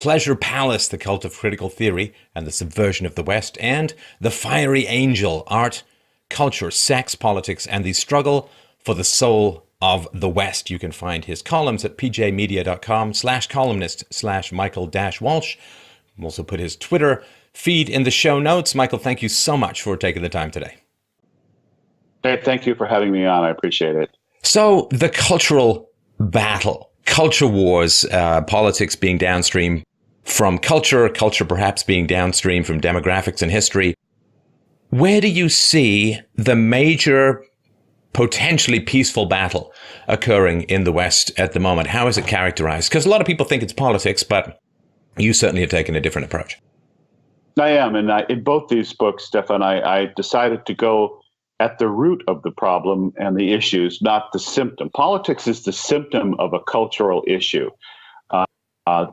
Pleasure Palace, The Cult of Critical Theory and the Subversion of the West, and The Fiery Angel, Art, Culture, Sex, Politics, and the Struggle for the Soul of the West. You can find his columns at pjmedia.com/columnist/Michael-Walsh. I'll also put his Twitter feed in the show notes. Michael, thank you so much for taking the time today. Hey, thank you for having me on. I appreciate it. So the cultural battle, culture wars, politics being downstream from culture, culture perhaps being downstream from demographics and history. Where do you see the major potentially peaceful battle occurring in the West at the moment? How is it characterized? Because a lot of people think it's politics, but you certainly have taken a different approach. I am. And in both these books, Stefan, I decided to go at the root of the problem and the issues, not the symptom. Politics is the symptom of a cultural issue.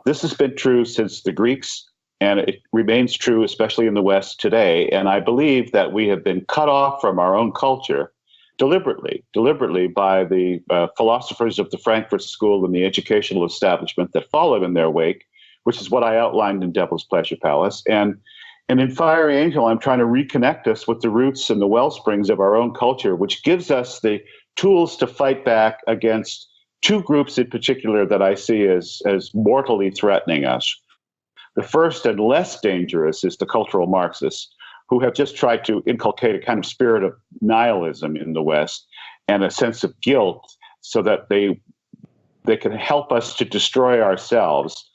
This has been true since the Greeks, and it remains true, especially in the West today. And I believe that we have been cut off from our own culture deliberately by the philosophers of the Frankfurt School and the educational establishment that followed in their wake, which is what I outlined in Devil's Pleasure Palace. And in Fiery Angel, I'm trying to reconnect us with the roots and the well springs of our own culture, which gives us the tools to fight back against two groups in particular that I see as mortally threatening us. The first and less dangerous is the cultural Marxists, who have just tried to inculcate a kind of spirit of nihilism in the West and a sense of guilt so that they can help us to destroy ourselves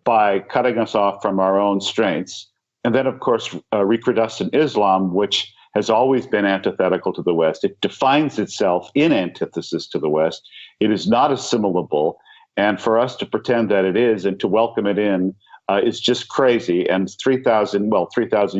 by cutting us off from our own strengths. And then, of course, recrudescent Islam, which has always been antithetical to the West. It defines itself in antithesis to the West. It is not assimilable. And for us to pretend that it is and to welcome it in is just crazy. And 3,000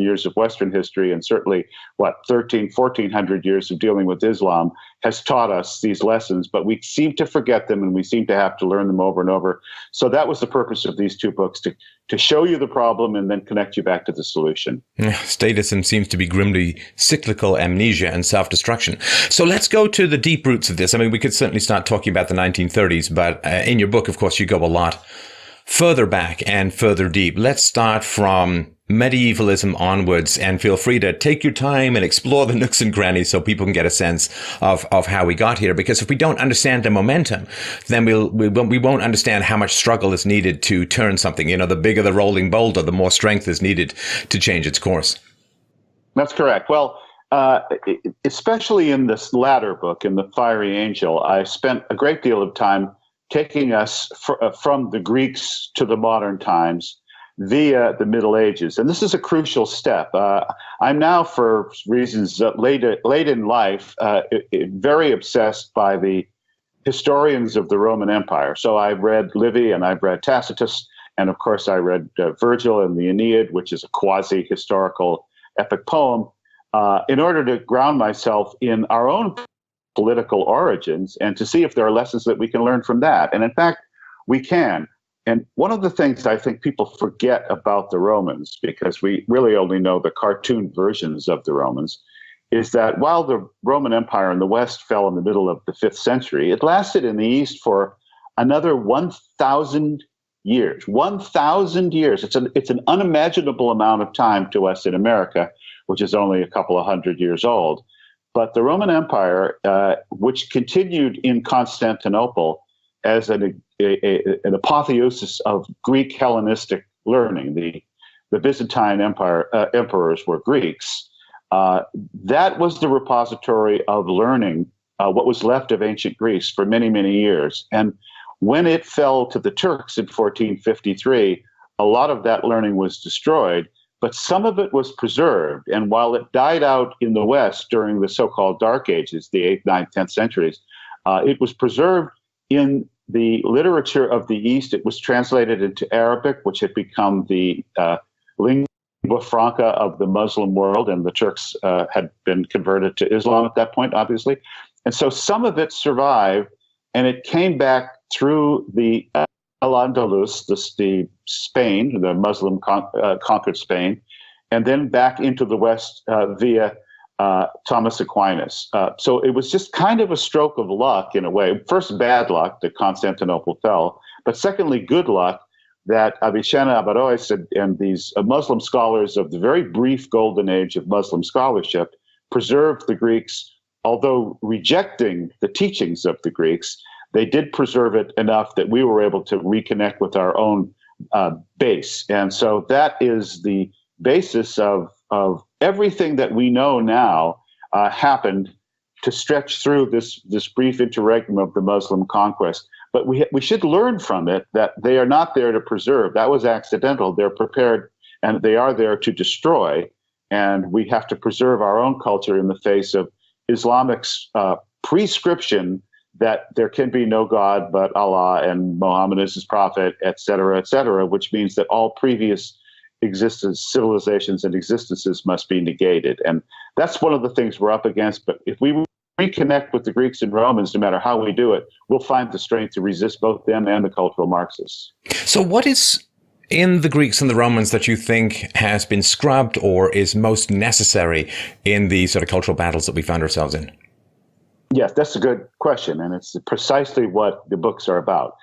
years of Western history, and certainly, 1,400 years of dealing with Islam has taught us these lessons, but we seem to forget them and we seem to have to learn them over and over. So that was the purpose of these two books, to show you the problem and then connect you back to the solution. Statism seems to be grimly cyclical amnesia and self-destruction. So let's go to the deep roots of this. I mean, we could certainly start talking about the 1930s, but in your book, of course, you go a lot further back and further deep. Let's start from medievalism onwards, and feel free to take your time and explore the nooks and crannies so people can get a sense of how we got here. Because if we don't understand the momentum, then we won't understand how much struggle is needed to turn something. You know, the bigger the rolling boulder, the more strength is needed to change its course. That's correct. Well, especially in this latter book, in The Fiery Angel, I spent a great deal of time taking us from the Greeks to the modern times via the Middle Ages. And this is a crucial step. I'm now, for reasons late in life, very obsessed by the historians of the Roman Empire. So I've read Livy and I've read Tacitus. And of course, I read Virgil and the Aeneid, which is a quasi-historical epic poem, in order to ground myself in our own political origins and to see if there are lessons that we can learn from that. And in fact, we can. And one of the things I think people forget about the Romans, because we really only know the cartoon versions of the Romans, is that while the Roman Empire in the West fell in the middle of the 5th century, it lasted in the East for another 1,000 years. 1,000 years. It's an unimaginable amount of time to us in America, which is only a couple of hundred years old. But the Roman Empire, which continued in Constantinople as an apotheosis of Greek Hellenistic learning, the Byzantine Empire emperors were Greeks. That was the repository of learning, what was left of ancient Greece for many, many years. And when it fell to the Turks in 1453, a lot of that learning was destroyed. But some of it was preserved. And while it died out in the West during the so-called Dark Ages, the 8th, 9th, 10th centuries, it was preserved in the literature of the East. It was translated into Arabic, which had become the lingua franca of the Muslim world. And the Turks had been converted to Islam at that point, obviously. And so some of it survived, and it came back through the Al-Andalus, the Spain, the Muslim conquered Spain, and then back into the West via Thomas Aquinas. So it was just kind of a stroke of luck in a way. First, bad luck that Constantinople fell, but secondly, good luck that Avicenna, Averroes, and these Muslim scholars of the very brief golden age of Muslim scholarship preserved the Greeks, although rejecting the teachings of the Greeks. They did preserve it enough that we were able to reconnect with our own base. And so that is the basis of everything that we know now happened to stretch through this brief interregnum of the Muslim conquest. But we should learn from it that they are not there to preserve. That was accidental. They're prepared, and they are there to destroy. And we have to preserve our own culture in the face of Islamic's prescription that there can be no God but Allah, and Muhammad is his prophet, et cetera, which means that all previous civilizations and existences must be negated. And that's one of the things we're up against. But if we reconnect with the Greeks and Romans, no matter how we do it, we'll find the strength to resist both them and the cultural Marxists. So what is in the Greeks and the Romans that you think has been scrubbed or is most necessary in the sort of cultural battles that we found ourselves in? Yes, that's a good question, and it's precisely what the books are about.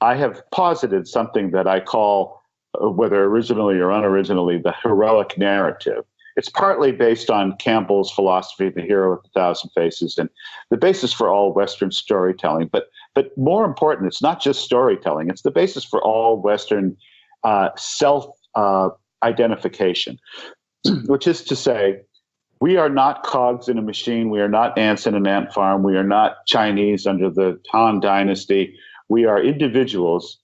I have posited something that I call, whether originally or unoriginally, the heroic narrative. It's partly based on Campbell's philosophy, the hero with 1,000 faces, and the basis for all Western storytelling. But more important, it's not just storytelling, it's the basis for all Western self-identification, which is to say, we are not cogs in a machine. We are not ants in an ant farm. We are not Chinese under the Han Dynasty. We are individuals.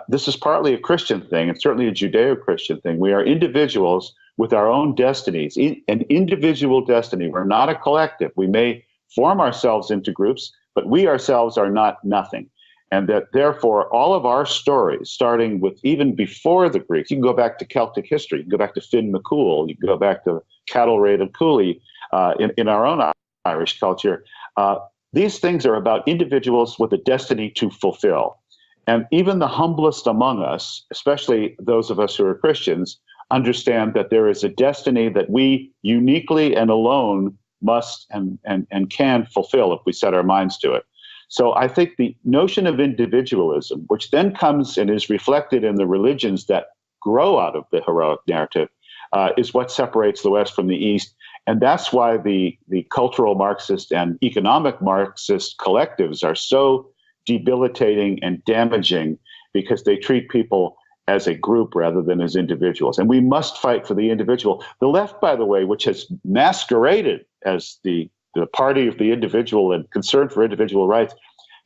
This is partly a Christian thing, and certainly a Judeo-Christian thing. We are individuals with our own destinies, an individual destiny. We're not a collective. We may form ourselves into groups, but we ourselves are not nothing. And that therefore, all of our stories, starting with even before the Greeks, you can go back to Celtic history, you can go back to Finn McCool, you can go back to Cattle Raid of Cooley in our own Irish culture. These things are about individuals with a destiny to fulfill. And even the humblest among us, especially those of us who are Christians, understand that there is a destiny that we uniquely and alone must and can fulfill if we set our minds to it. So I think the notion of individualism, which then comes and is reflected in the religions that grow out of the heroic narrative, is what separates the West from the East. And that's why the cultural Marxist and economic Marxist collectives are so debilitating and damaging, because they treat people as a group rather than as individuals. And we must fight for the individual. The left, by the way, which has masqueraded as the party of the individual and concern for individual rights,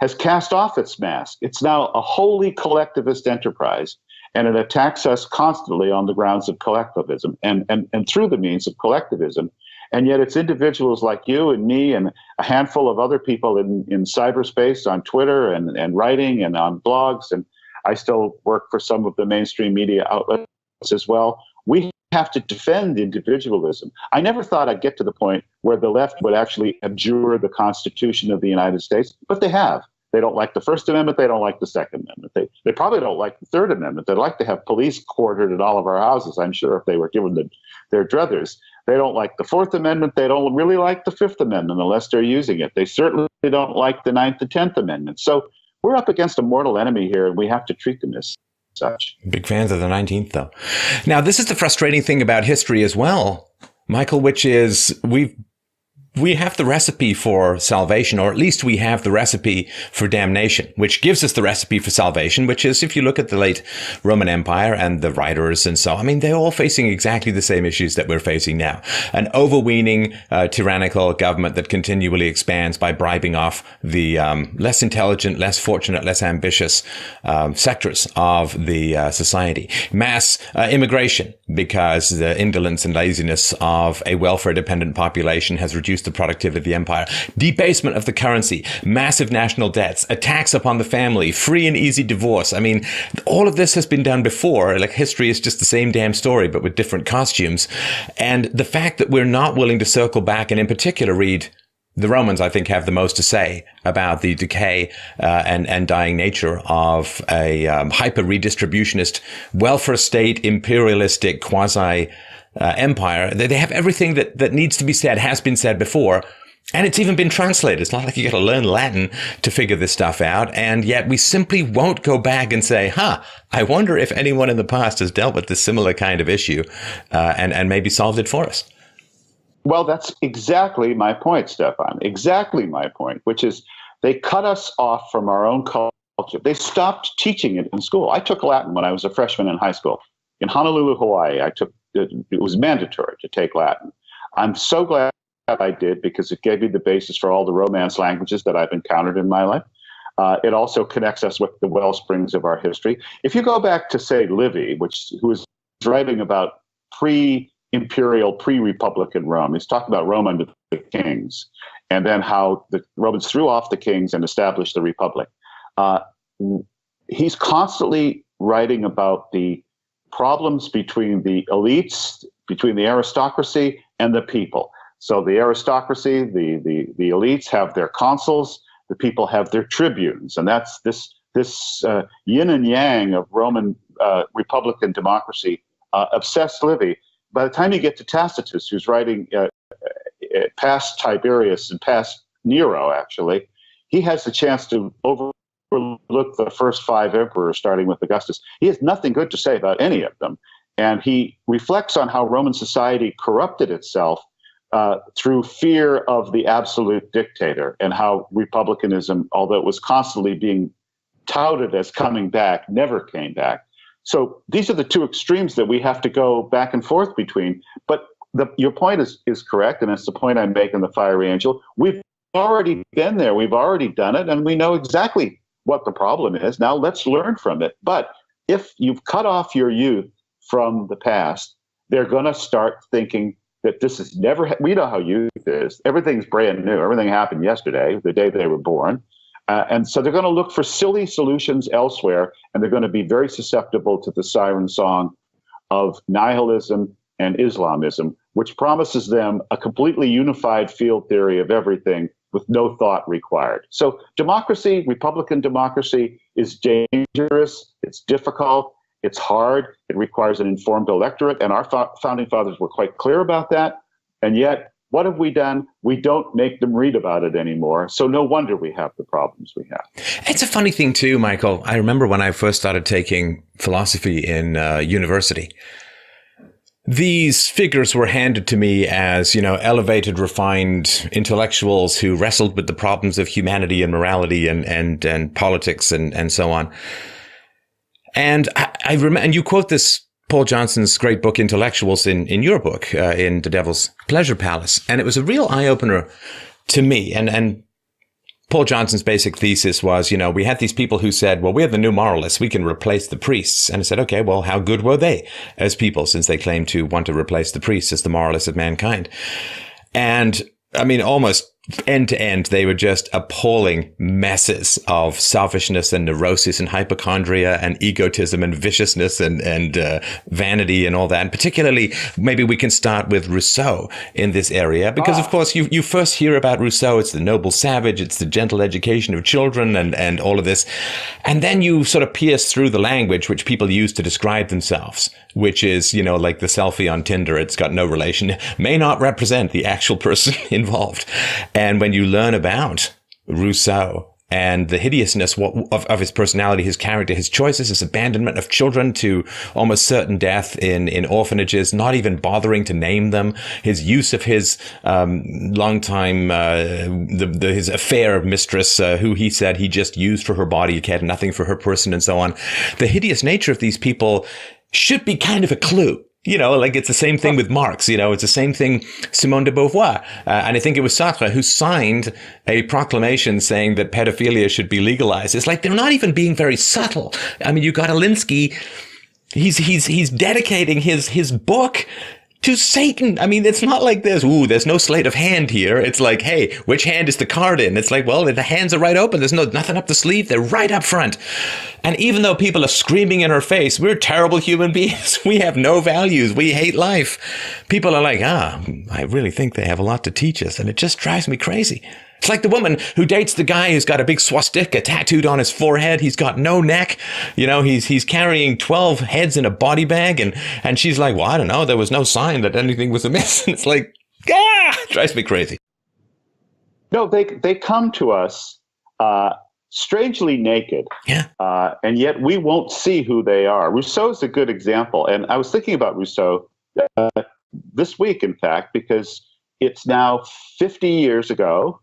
has cast off its mask. It's now a wholly collectivist enterprise, and it attacks us constantly on the grounds of collectivism and through the means of collectivism. And yet it's individuals like you and me and a handful of other people in cyberspace, on Twitter and writing and on blogs, and I still work for some of the mainstream media outlets as well. We have to defend individualism. I never thought I'd get to the point where the left would actually abjure the Constitution of the United States, but they have. They don't like the First Amendment. They don't like the Second Amendment. They probably don't like the Third Amendment. They'd like to have police quartered at all of our houses, I'm sure, if they were given their druthers. They don't like the Fourth Amendment. They don't really like the Fifth Amendment unless they're using it. They certainly don't like the Ninth and 10th Amendment. So we're up against a mortal enemy here, and we have to treat them as such. Big fans of the 19th, though. Now, this is the frustrating thing about history as well, Michael, which is we have the recipe for salvation, or at least we have the recipe for damnation, which gives us the recipe for salvation, which is, if you look at the late Roman Empire and the writers and so, I mean, they're all facing exactly the same issues that we're facing now. An overweening, tyrannical government that continually expands by bribing off the less intelligent, less fortunate, less ambitious sectors of the society. Mass immigration, because the indolence and laziness of a welfare-dependent population has reduced the productivity of the empire. Debasement of the currency, massive national debts, attacks upon the family, free and easy divorce. I mean, all of this has been done before. Like, history is just the same damn story, but with different costumes. And the fact that we're not willing to circle back, and in particular read the Romans, I think, have the most to say about the decay and dying nature of a hyper-redistributionist, welfare state, imperialistic, quasi empire. They have everything that needs to be said, has been said before, And it's even been translated. It's not like you got to learn Latin to figure this stuff out. And yet we simply won't go back and say, I wonder if anyone in the past has dealt with this similar kind of issue and maybe solved it for us. Well, that's exactly my point, Stefan. Exactly my point, which is they cut us off from our own culture. They stopped teaching it in school. I took Latin when I was a freshman in high school. In Honolulu, Hawaii, it was mandatory to take Latin. I'm so glad I did, because it gave me the basis for all the Romance languages that I've encountered in my life. It also connects us with the wellsprings of our history. If you go back to, say, Livy, who was writing about pre-imperial, pre-republican Rome, he's talking about Rome under the kings, and then how the Romans threw off the kings and established the republic. He's constantly writing about the problems between the elites, between the aristocracy and the people. So the aristocracy, the elites have their consuls, the people have their tribunes, and that's this yin and yang of Roman republican democracy obsessed Livy. By the time you get to Tacitus, who's writing past Tiberius and past Nero, actually, he has the chance to overlook the first 5 emperors, starting with Augustus. He has nothing good to say about any of them, and he reflects on how Roman society corrupted itself through fear of the absolute dictator, and how republicanism, although it was constantly being touted as coming back, never came back. So these are the two extremes that we have to go back and forth between. But your point is correct, and it's the point I make in The Fiery Angel. We've already been there, we've already done it, and we know exactly what the problem is. Now let's learn from it. But if you've cut off your youth from the past, they're going to start thinking that this is never, we know how youth is. Everything's brand new. Everything happened yesterday, the day they were born. And so they're going to look for silly solutions elsewhere, and they're going to be very susceptible to the siren song of nihilism and Islamism, which promises them a completely unified field theory of everything with no thought required. So democracy, republican democracy, is dangerous. It's difficult. It's hard. It requires an informed electorate. And our founding fathers were quite clear about that. And yet, what have we done? We don't make them read about it anymore. So no wonder we have the problems we have. It's a funny thing, too, Michael. I remember when I first started taking philosophy in university, these figures were handed to me as, elevated, refined intellectuals who wrestled with the problems of humanity and morality and politics and so on. And I remember, and you quote this Paul Johnson's great book, Intellectuals, in your book, in The Devil's Pleasure Palace. And it was a real eye-opener to me. And Paul Johnson's basic thesis was, we had these people who said, well, we're the new moralists. We can replace the priests. And I said, okay, well, how good were they as people, since they claim to want to replace the priests as the moralists of mankind? And I mean, almost end to end, they were just appalling messes of selfishness and neurosis and hypochondria and egotism and viciousness and vanity and all that. And particularly, maybe we can start with Rousseau in this area, because of course you first hear about Rousseau. It's the noble savage. It's the gentle education of children and all of this. And then you sort of pierce through the language which people use to describe themselves, which is, like the selfie on Tinder. It's got no relation, may not represent the actual person involved. And when you learn about Rousseau and the hideousness of his personality, his character, his choices, his abandonment of children to almost certain death in orphanages, not even bothering to name them, his use of his longtime, his affair mistress, who he said he just used for her body, cared nothing for her person, and so on. The hideous nature of these people should be kind of a clue. Like it's the same thing with Marx, it's the same thing, Simone de Beauvoir. And I think it was Sartre who signed a proclamation saying that pedophilia should be legalized. It's like they're not even being very subtle. I mean, you got Alinsky, he's dedicating his book to Satan. I mean, it's not like there's no sleight of hand here. It's like, hey, which hand is the card in? It's like, well, the hands are right open. There's nothing up the sleeve. They're right up front. And even though people are screaming in her face, we're terrible human beings. We have no values. We hate life. People are like, I really think they have a lot to teach us. And it just drives me crazy. It's like the woman who dates the guy who's got a big swastika tattooed on his forehead. He's got no neck. He's carrying 12 heads in a body bag. And she's like, well, I don't know. There was no sign that anything was amiss. And it's like, it drives me crazy. No, they come to us strangely naked, Yeah. and yet we won't see who they are. Rousseau's a good example, and I was thinking about Rousseau this week, in fact, because it's now 50 years ago.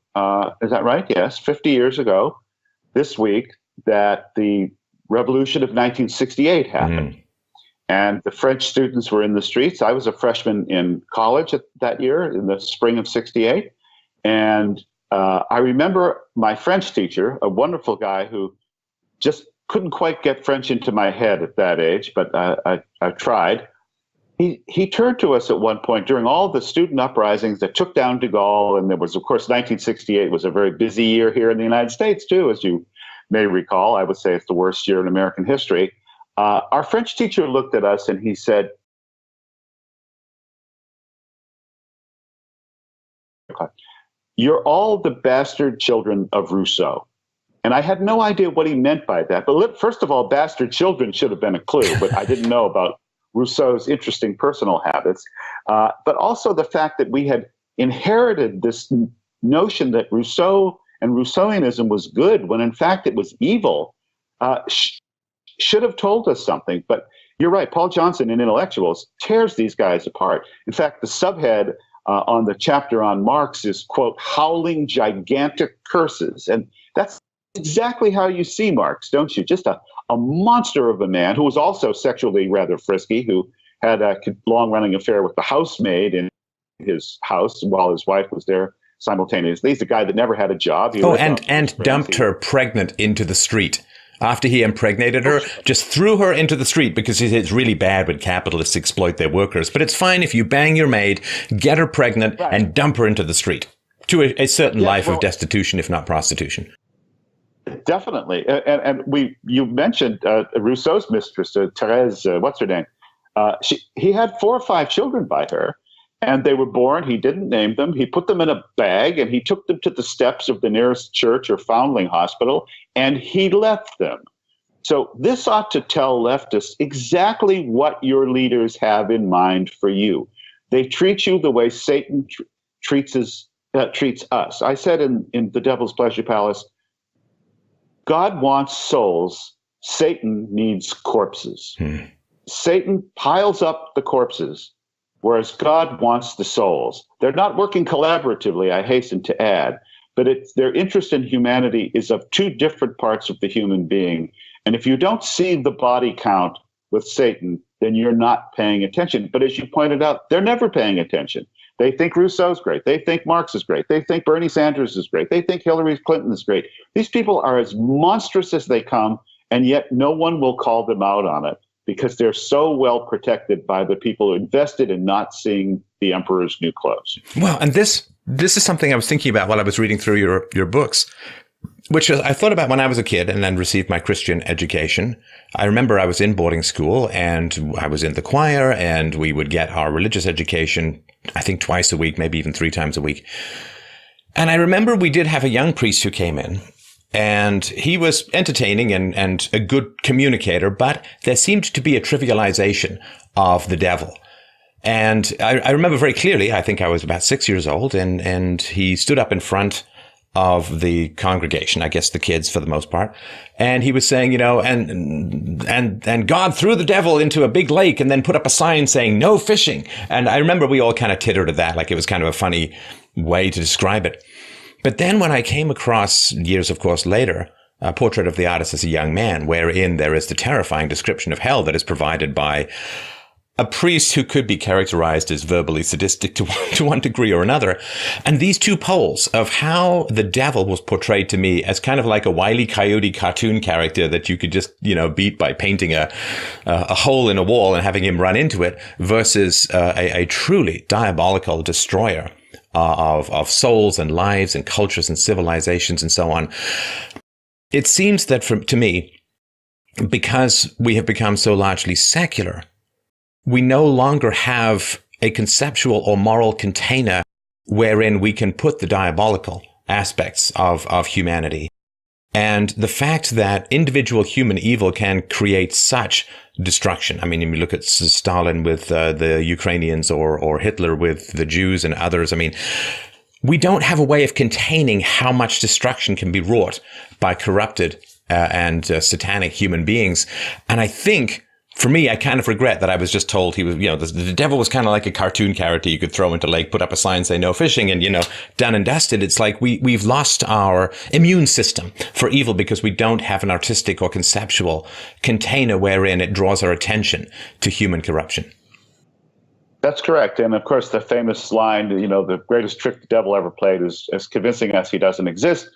Is that right? Yes, 50 years ago this week that the Revolution of 1968 happened. Mm. And the French students were in the streets. I was a freshman in college that year, in the spring of 68. And I remember my French teacher, a wonderful guy who just couldn't quite get French into my head at that age, but I tried. He turned to us at one point during all the student uprisings that took down de Gaulle. And there was, of course, 1968 was a very busy year here in the United States, too, as you may recall. I would say it's the worst year in American history. Our French teacher looked at us and he said, "You're all the bastard children of Rousseau." And I had no idea what he meant by that. But first of all, bastard children should have been a clue, but I didn't know about Rousseau's interesting personal habits. But also the fact that we had inherited this notion that Rousseau and Rousseauianism was good, when in fact it was evil, should have told us something. But you're right, Paul Johnson in Intellectuals tears these guys apart. In fact, the subhead on the chapter on Marx is, quote, "howling gigantic curses." And that's exactly how you see Marx, don't you? Just a monster of a man who was also sexually rather frisky, who had a long-running affair with the housemaid in his house while his wife was there simultaneously. He's a guy that never had a job. And dumped her pregnant into the street. After he impregnated her, just threw her into the street because it's really bad when capitalists exploit their workers. But it's fine if you bang your maid, get her pregnant, right, and dump her into the street to a certain life of destitution, if not prostitution. Definitely. And you mentioned Rousseau's mistress, Thérèse, what's her name? He had 4 or 5 children by her. And they were born. He didn't name them. He put them in a bag and he took them to the steps of the nearest church or foundling hospital, and he left them. So this ought to tell leftists exactly what your leaders have in mind for you. They treat you the way Satan treats us. I said in The Devil's Pleasure Palace, God wants souls. Satan needs corpses. Satan piles up the corpses, whereas God wants the souls. They're not working collaboratively, I hasten to add, but their interest in humanity is of 2 different parts of the human being. And if you don't see the body count with Satan, then you're not paying attention. But as you pointed out, they're never paying attention. They think Rousseau's great. They think Marx is great. They think Bernie Sanders is great. They think Hillary Clinton is great. These people are as monstrous as they come, and yet no one will call them out on it, because they're so well protected by the people who invested in not seeing the emperor's new clothes. Well, and this is something I was thinking about while I was reading through your books, which I thought about when I was a kid and then received my Christian education. I remember I was in boarding school and I was in the choir, and we would get our religious education, I think twice a week, maybe even 3 times a week. And I remember we did have a young priest who came in. And he was entertaining and a good communicator, but there seemed to be a trivialization of the devil. And I remember very clearly, I think I was about 6 years old, and he stood up in front of the congregation, I guess the kids for the most part, and he was saying, and God threw the devil into a big lake and then put up a sign saying no fishing. And I remember we all kind of tittered at that, like it was kind of a funny way to describe it. But then when I came across, years, of course, later, a portrait of the artist as a young man, wherein there is the terrifying description of hell that is provided by a priest who could be characterized as verbally sadistic to one degree or another. And these 2 poles of how the devil was portrayed to me as kind of like a Wile E. Coyote cartoon character that you could just, beat by painting a hole in a wall and having him run into it, versus a truly diabolical destroyer of souls and lives and cultures and civilizations and so on. It seems that to me, because we have become so largely secular, we no longer have a conceptual or moral container wherein we can put the diabolical aspects of humanity. And the fact that individual human evil can create such destruction. I mean, if you look at Stalin with the Ukrainians or Hitler with the Jews and others, I mean, we don't have a way of containing how much destruction can be wrought by corrupted and satanic human beings. And I think, for me, I kind of regret that I was just told he was, the devil was kind of like a cartoon character you could throw into a lake, put up a sign, say no fishing, and, done and dusted. It's like we've lost our immune system for evil because we don't have an artistic or conceptual container wherein it draws our attention to human corruption. That's correct. And of course, the famous line, the greatest trick the devil ever played is convincing us he doesn't exist,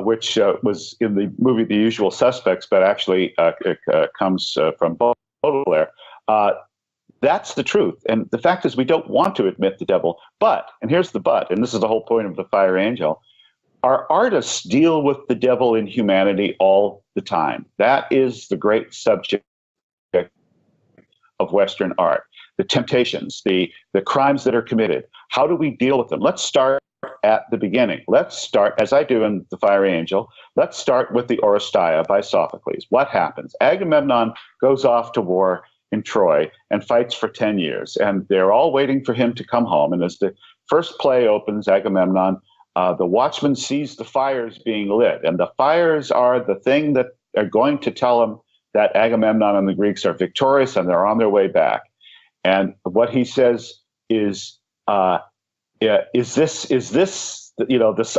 which was in the movie The Usual Suspects, but actually it comes from Baudelaire. That's the truth. And the fact is, we don't want to admit the devil. But, and here's the but, and this is the whole point of the Fiery Angel, our artists deal with the devil in humanity all the time. That is the great subject of Western art. The temptations, the crimes that are committed. How do we deal with them? Let's start at the beginning. Let's start, as I do in The Fiery Angel, let's start with the Oresteia by Sophocles. What happens? Agamemnon goes off to war in Troy and fights for 10 years, and they're all waiting for him to come home. And as the first play opens, Agamemnon, the watchman sees the fires being lit, and the fires are the thing that are going to tell him that Agamemnon and the Greeks are victorious and they're on their way back. And what he says is this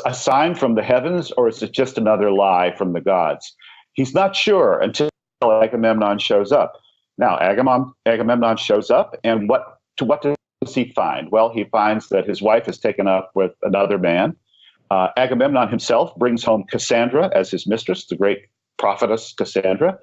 a sign from the heavens, or is it just another lie from the gods? He's not sure until Agamemnon shows up. Now, Agamemnon shows up, and what does he find? Well, he finds that his wife is taken up with another man. Agamemnon himself brings home Cassandra as his mistress, the great prophetess Cassandra,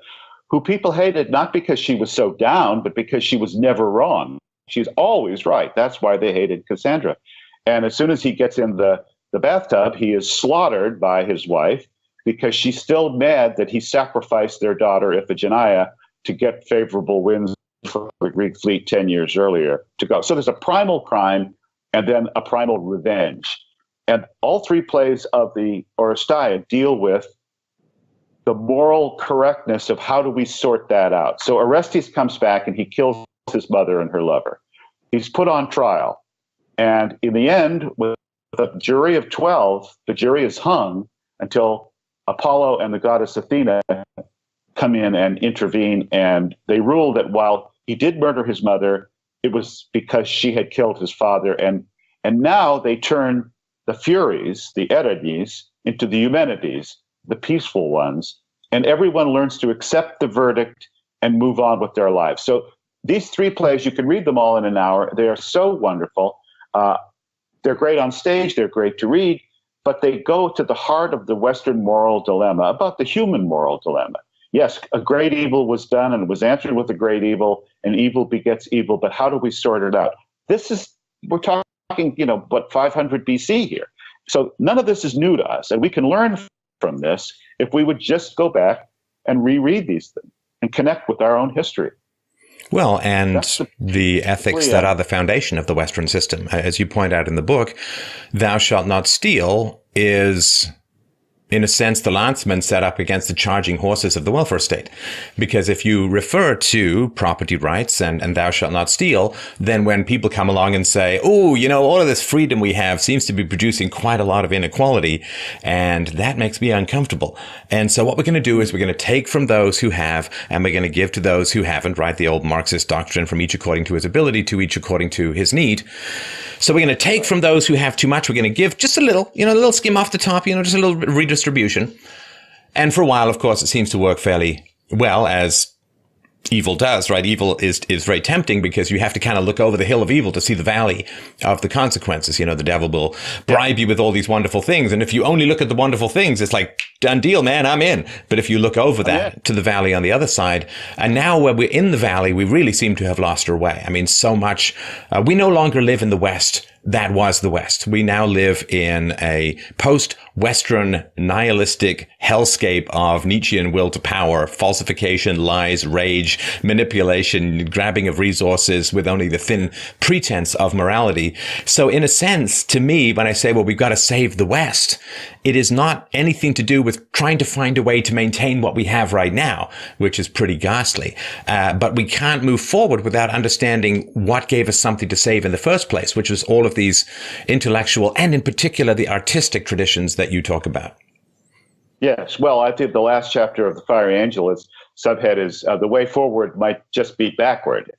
who people hated not because she was so down, but because she was never wrong. She's always right. That's why they hated Cassandra. And as soon as he gets in the bathtub, he is slaughtered by his wife because she's still mad that he sacrificed their daughter Iphigenia to get favorable winds for the Greek fleet 10 years earlier to go. So there's a primal crime and then a primal revenge. And all three plays of the Oresteia deal with the moral correctness of how do we sort that out. So Orestes comes back and he kills his mother and her lover. He's put on trial. And in the end, with a jury of 12, the jury is hung until Apollo and the goddess Athena come in and intervene. And they rule that while he did murder his mother, it was because she had killed his father. And now they turn the Furies, the Erides, into the Eumenides, the peaceful ones, and everyone learns to accept the verdict and move on with their lives. So these three plays, you can read them all in an hour. They are so wonderful. They're great on stage. They're great to read, but they go to the heart of the Western moral dilemma about the human moral dilemma. Yes, a great evil was done and it was answered with a great evil, and evil begets evil, but how do we sort it out? We're talking, 500 BC here. So none of this is new to us, and we can learn from this if we would just go back and reread these things and connect with our own history. Well, and the ethics that are the foundation of the Western system. As you point out in the book, thou shalt not steal is, in a sense, the lanceman set up against the charging horses of the welfare state. Because if you refer to property rights and thou shalt not steal, then when people come along and say, oh, all of this freedom we have seems to be producing quite a lot of inequality, and that makes me uncomfortable. And so what we're going to do is we're going to take from those who have, and we're going to give to those who haven't, right? The old Marxist doctrine, from each according to his ability, to each according to his need. So we're going to take from those who have too much. We're going to give just a little, a little skim off the top, just a little redistribution. And for a while, of course, it seems to work fairly well, as evil does, right? Evil is very tempting because you have to kind of look over the hill of evil to see the valley of the consequences. The devil will bribe you with all these wonderful things. And if you only look at the wonderful things, it's like, done deal, man, I'm in. But if you look over that to the valley on the other side, and now when we're in the valley, we really seem to have lost our way. I mean, so much, we no longer live in the West. That was the West. We now live in a post Western nihilistic hellscape of Nietzschean will to power, falsification, lies, rage, manipulation, grabbing of resources with only the thin pretense of morality. So in a sense, to me, when I say, well, we've got to save the West, it is not anything to do with trying to find a way to maintain what we have right now, which is pretty ghastly. But we can't move forward without understanding what gave us something to save in the first place, which was all of these intellectual and in particular the artistic traditions that you talk about. Yes. Well, I think the last chapter of The Fiery Angel is subhead is the way forward might just be backward.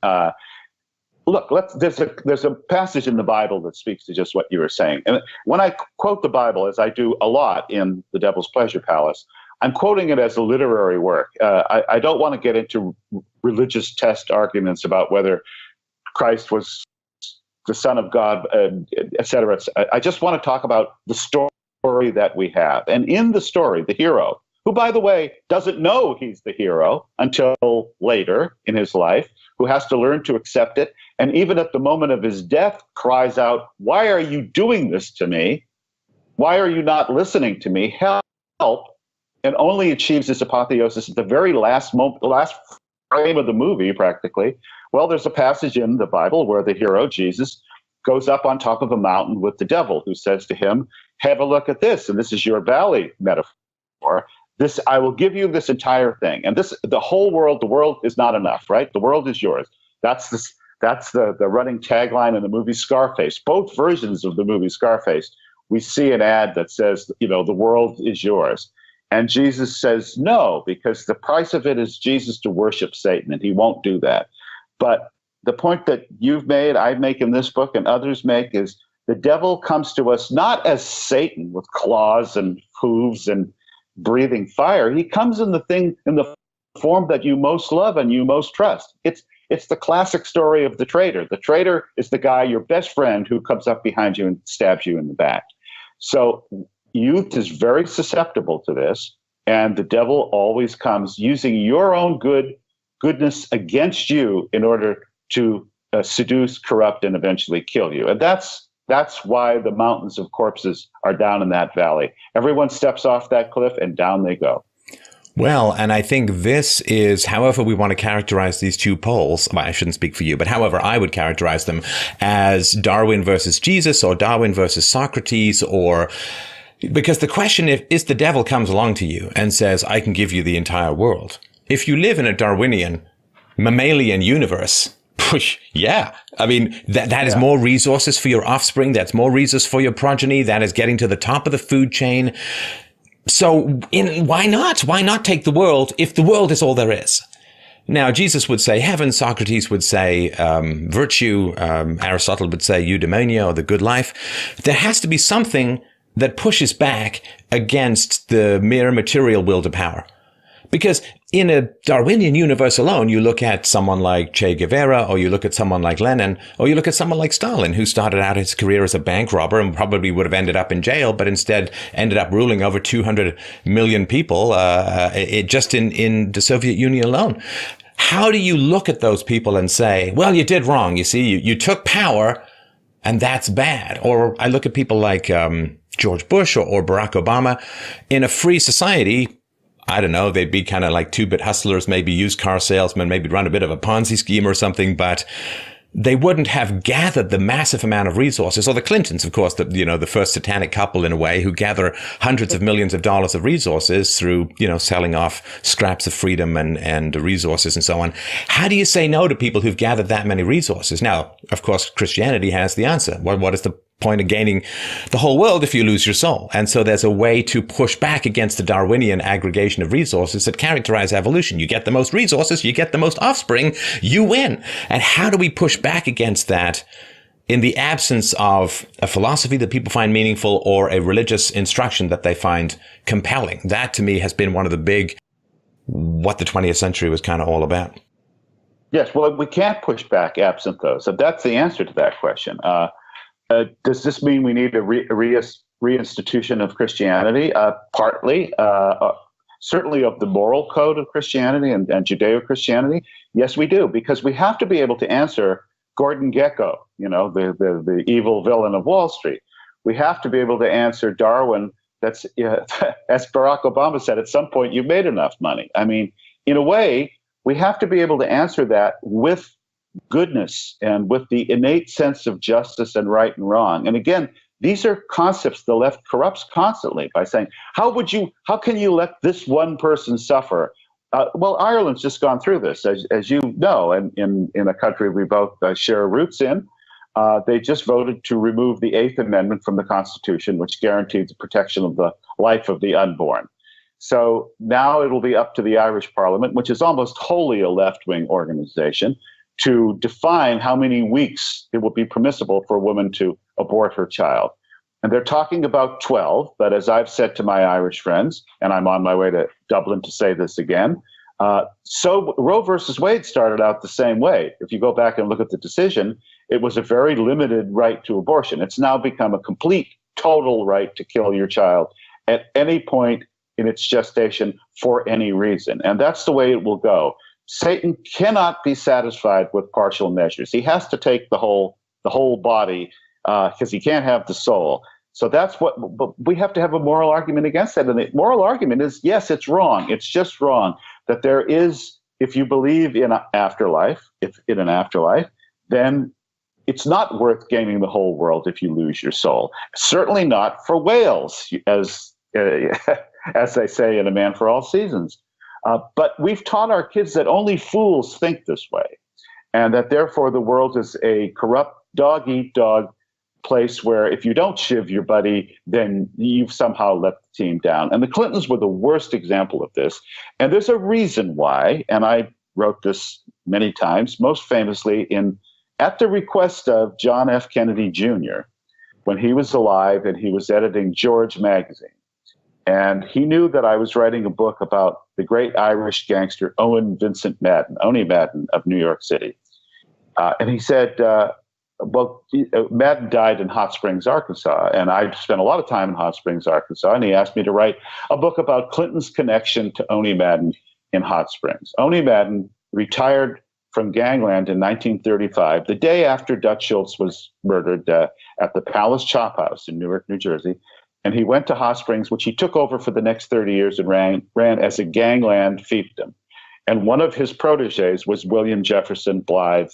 Look, there's a passage in the Bible that speaks to just what you were saying. And when I quote the Bible, as I do a lot in The Devil's Pleasure Palace, I'm quoting it as a literary work. I don't want to get into religious test arguments about whether Christ was the Son of God, et cetera, et cetera. I just want to talk about the story that we have. And in the story, the hero, who, by the way, doesn't know he's the hero until later in his life, who has to learn to accept it, and even at the moment of his death cries out, "Why are you doing this to me? Why are you not listening to me? Help!" And only achieves his apotheosis at the very last moment, the last frame of the movie, practically. Well, there's a passage in the Bible where the hero, Jesus, goes up on top of a mountain with the devil, who says to him, "Have a look at this." And this is your valley metaphor. This, I will give you this entire thing. And this, the whole world, the world is not enough, right? The world is yours. That's the running tagline in the movie Scarface. Both versions of the movie Scarface, we see an ad that says, the world is yours. And Jesus says no, because the price of it is Jesus to worship Satan, and he won't do that. But the point that you've made, I make in this book, and others make, is the devil comes to us not as Satan with claws and hooves and breathing fire. He comes in the form that you most love and you most trust. It's the classic story of the traitor. The traitor is the guy, your best friend, who comes up behind you and stabs you in the back. So youth is very susceptible to this, and the devil always comes using your own goodness against you in order to seduce, corrupt, and eventually kill you. And that's why the mountains of corpses are down in that valley. Everyone steps off that cliff and down they go. Well, and I think this is, however we want to characterize these two poles, well, I shouldn't speak for you, but however I would characterize them, as Darwin versus Jesus or Darwin versus Socrates, or because the question is the devil comes along to you and says, I can give you the entire world. If you live in a Darwinian, mammalian universe, yeah. I mean, that is more resources for your offspring. That's more resources for your progeny. That is getting to the top of the food chain. So why not? Why not take the world if the world is all there is? Now, Jesus would say heaven. Socrates would say virtue. Aristotle would say eudaimonia, or the good life. There has to be something that pushes back against the mere material will to power. Because in a Darwinian universe alone, you look at someone like Che Guevara, or you look at someone like Lenin, or you look at someone like Stalin, who started out his career as a bank robber and probably would have ended up in jail, but instead ended up ruling over 200 million people just in the Soviet Union alone. How do you look at those people and say, well, you did wrong. You see, you took power, and that's bad. Or I look at people like George Bush or Barack Obama. In a free society, I don't know, they'd be kind of like two-bit hustlers, maybe used car salesmen, maybe run a bit of a Ponzi scheme or something, but they wouldn't have gathered the massive amount of resources. Or the Clintons, of course, the first satanic couple in a way, who gather hundreds of millions of dollars of resources through, selling off scraps of freedom and resources and so on. How do you say no to people who've gathered that many resources? Now, of course, Christianity has the answer. What is the point of gaining the whole world if you lose your soul? And so there's a way to push back against the Darwinian aggregation of resources that characterize evolution. You get the most resources, you get the most offspring, you win. And how do we push back against that in the absence of a philosophy that people find meaningful or a religious instruction that they find compelling? That, to me, has been one of the big, what the 20th century was kind of all about. Yes, well, we can't push back absent those. So that's the answer to that question. Does this mean we need a reinstitution of Christianity? Partly, certainly of the moral code of Christianity and Judeo-Christianity. Yes, we do, because we have to be able to answer Gordon Gekko, the evil villain of Wall Street. We have to be able to answer Darwin, that's, as Barack Obama said, at some point you've made enough money. I mean, in a way, we have to be able to answer that with goodness and with the innate sense of justice and right and wrong. And again, these are concepts the left corrupts constantly by saying, how can you let this one person suffer? Well, Ireland's just gone through this, as you know, and in a country we both share roots in. They just voted to remove the Eighth Amendment from the Constitution, which guaranteed the protection of the life of the unborn. So now it'll be up to the Irish Parliament, which is almost wholly a left-wing organization, to define how many weeks it will be permissible for a woman to abort her child. And they're talking about 12, but as I've said to my Irish friends, and I'm on my way to Dublin to say this again, so Roe versus Wade started out the same way. If you go back and look at the decision, it was a very limited right to abortion. It's now become a complete, total right to kill your child at any point in its gestation for any reason. And that's the way it will go. Satan cannot be satisfied with partial measures. He has to take the whole body, because he can't have the soul. So that's but we have to have a moral argument against that. And the moral argument is, yes, it's wrong. It's just wrong that there is, if you believe in an afterlife, then it's not worth gaining the whole world if you lose your soul. Certainly not for whales, as they say in A Man for All Seasons. But we've taught our kids that only fools think this way, and that therefore the world is a corrupt dog-eat-dog place where if you don't shiv your buddy, then you've somehow let the team down. And the Clintons were the worst example of this. And there's a reason why, and I wrote this many times, most famously at the request of John F. Kennedy Jr., when he was alive and he was editing George magazine. And he knew that I was writing a book about the great Irish gangster Owen Vincent Madden, Oni Madden of New York City. And he said, Madden died in Hot Springs, Arkansas, and I spent a lot of time in Hot Springs, Arkansas, and he asked me to write a book about Clinton's connection to Oni Madden in Hot Springs. Oni Madden retired from gangland in 1935, the day after Dutch Schultz was murdered at the Palace Chop House in Newark, New Jersey, and he went to Hot Springs, which he took over for the next 30 years and ran as a gangland fiefdom. And one of his proteges was William Jefferson Blythe,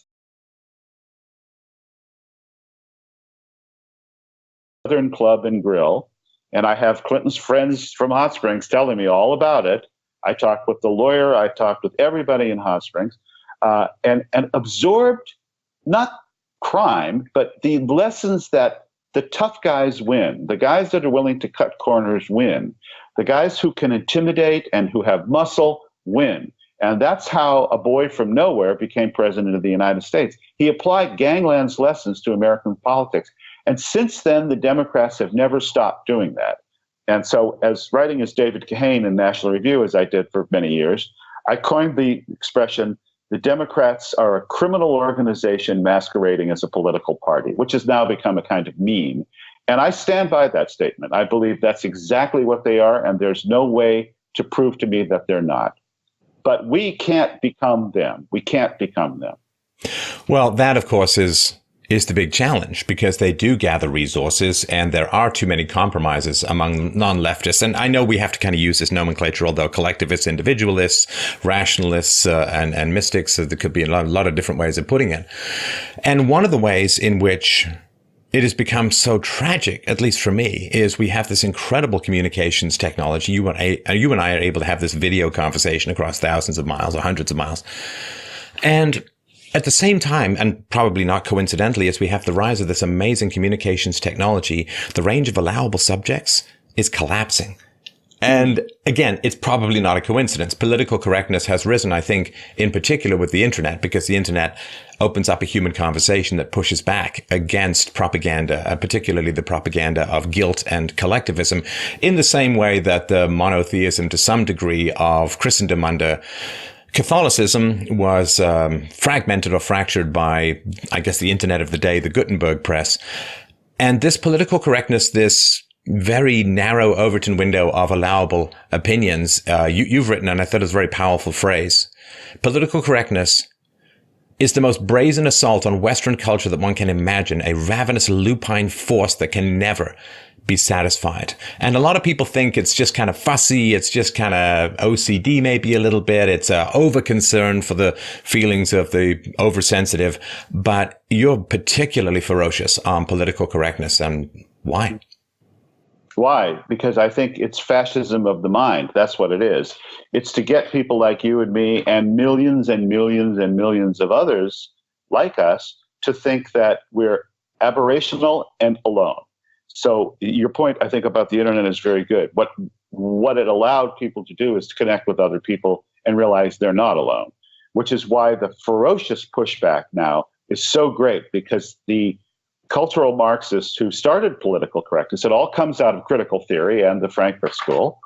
Southern Club and Grill, and I have Clinton's friends from Hot Springs telling me all about it. I talked with the lawyer, I talked with everybody in Hot Springs, and absorbed not crime, but the lessons that the tough guys win. The guys that are willing to cut corners win. The guys who can intimidate and who have muscle win. And that's how a boy from nowhere became president of the United States. He applied gangland's lessons to American politics. And since then, the Democrats have never stopped doing that. And so, as writing as David Kahane in National Review, as I did for many years, I coined the expression, the Democrats are a criminal organization masquerading as a political party, which has now become a kind of meme. And I stand by that statement. I believe that's exactly what they are, and there's no way to prove to me that they're not. But we can't become them. We can't become them. Well, that, of course, is the big challenge, because they do gather resources and there are too many compromises among non-leftists. And I know we have to kind of use this nomenclature, although collectivists, individualists, rationalists, and mystics, there could be a lot of different ways of putting it. And one of the ways in which it has become so tragic, at least for me, is we have this incredible communications technology. You and I are able to have this video conversation across thousands of miles or hundreds of miles. And at the same time, and probably not coincidentally, as we have the rise of this amazing communications technology, the range of allowable subjects is collapsing. And again, it's probably not a coincidence. Political correctness has risen, I think, in particular with the internet, because the internet opens up a human conversation that pushes back against propaganda, particularly the propaganda of guilt and collectivism, in the same way that the monotheism, to some degree, of Christendom under Catholicism was fragmented or fractured by, I guess, the internet of the day, the Gutenberg press. And this political correctness, this very narrow Overton window of allowable opinions, you've written, and I thought it was a very powerful phrase. Political correctness is the most brazen assault on Western culture that one can imagine, a ravenous lupine force that can never be satisfied. And a lot of people think it's just kind of fussy. It's just kind of OCD, maybe a little bit. It's over concern for the feelings of the oversensitive. But you're particularly ferocious on political correctness. And why? Why? Because I think it's fascism of the mind. That's what it is. It's to get people like you and me and millions and millions and millions of others like us to think that we're aberrational and alone. So your point, I think, about the internet is very good. What it allowed people to do is to connect with other people and realize they're not alone, which is why the ferocious pushback now is so great, because the cultural Marxists who started political correctness, it all comes out of critical theory and the Frankfurt School,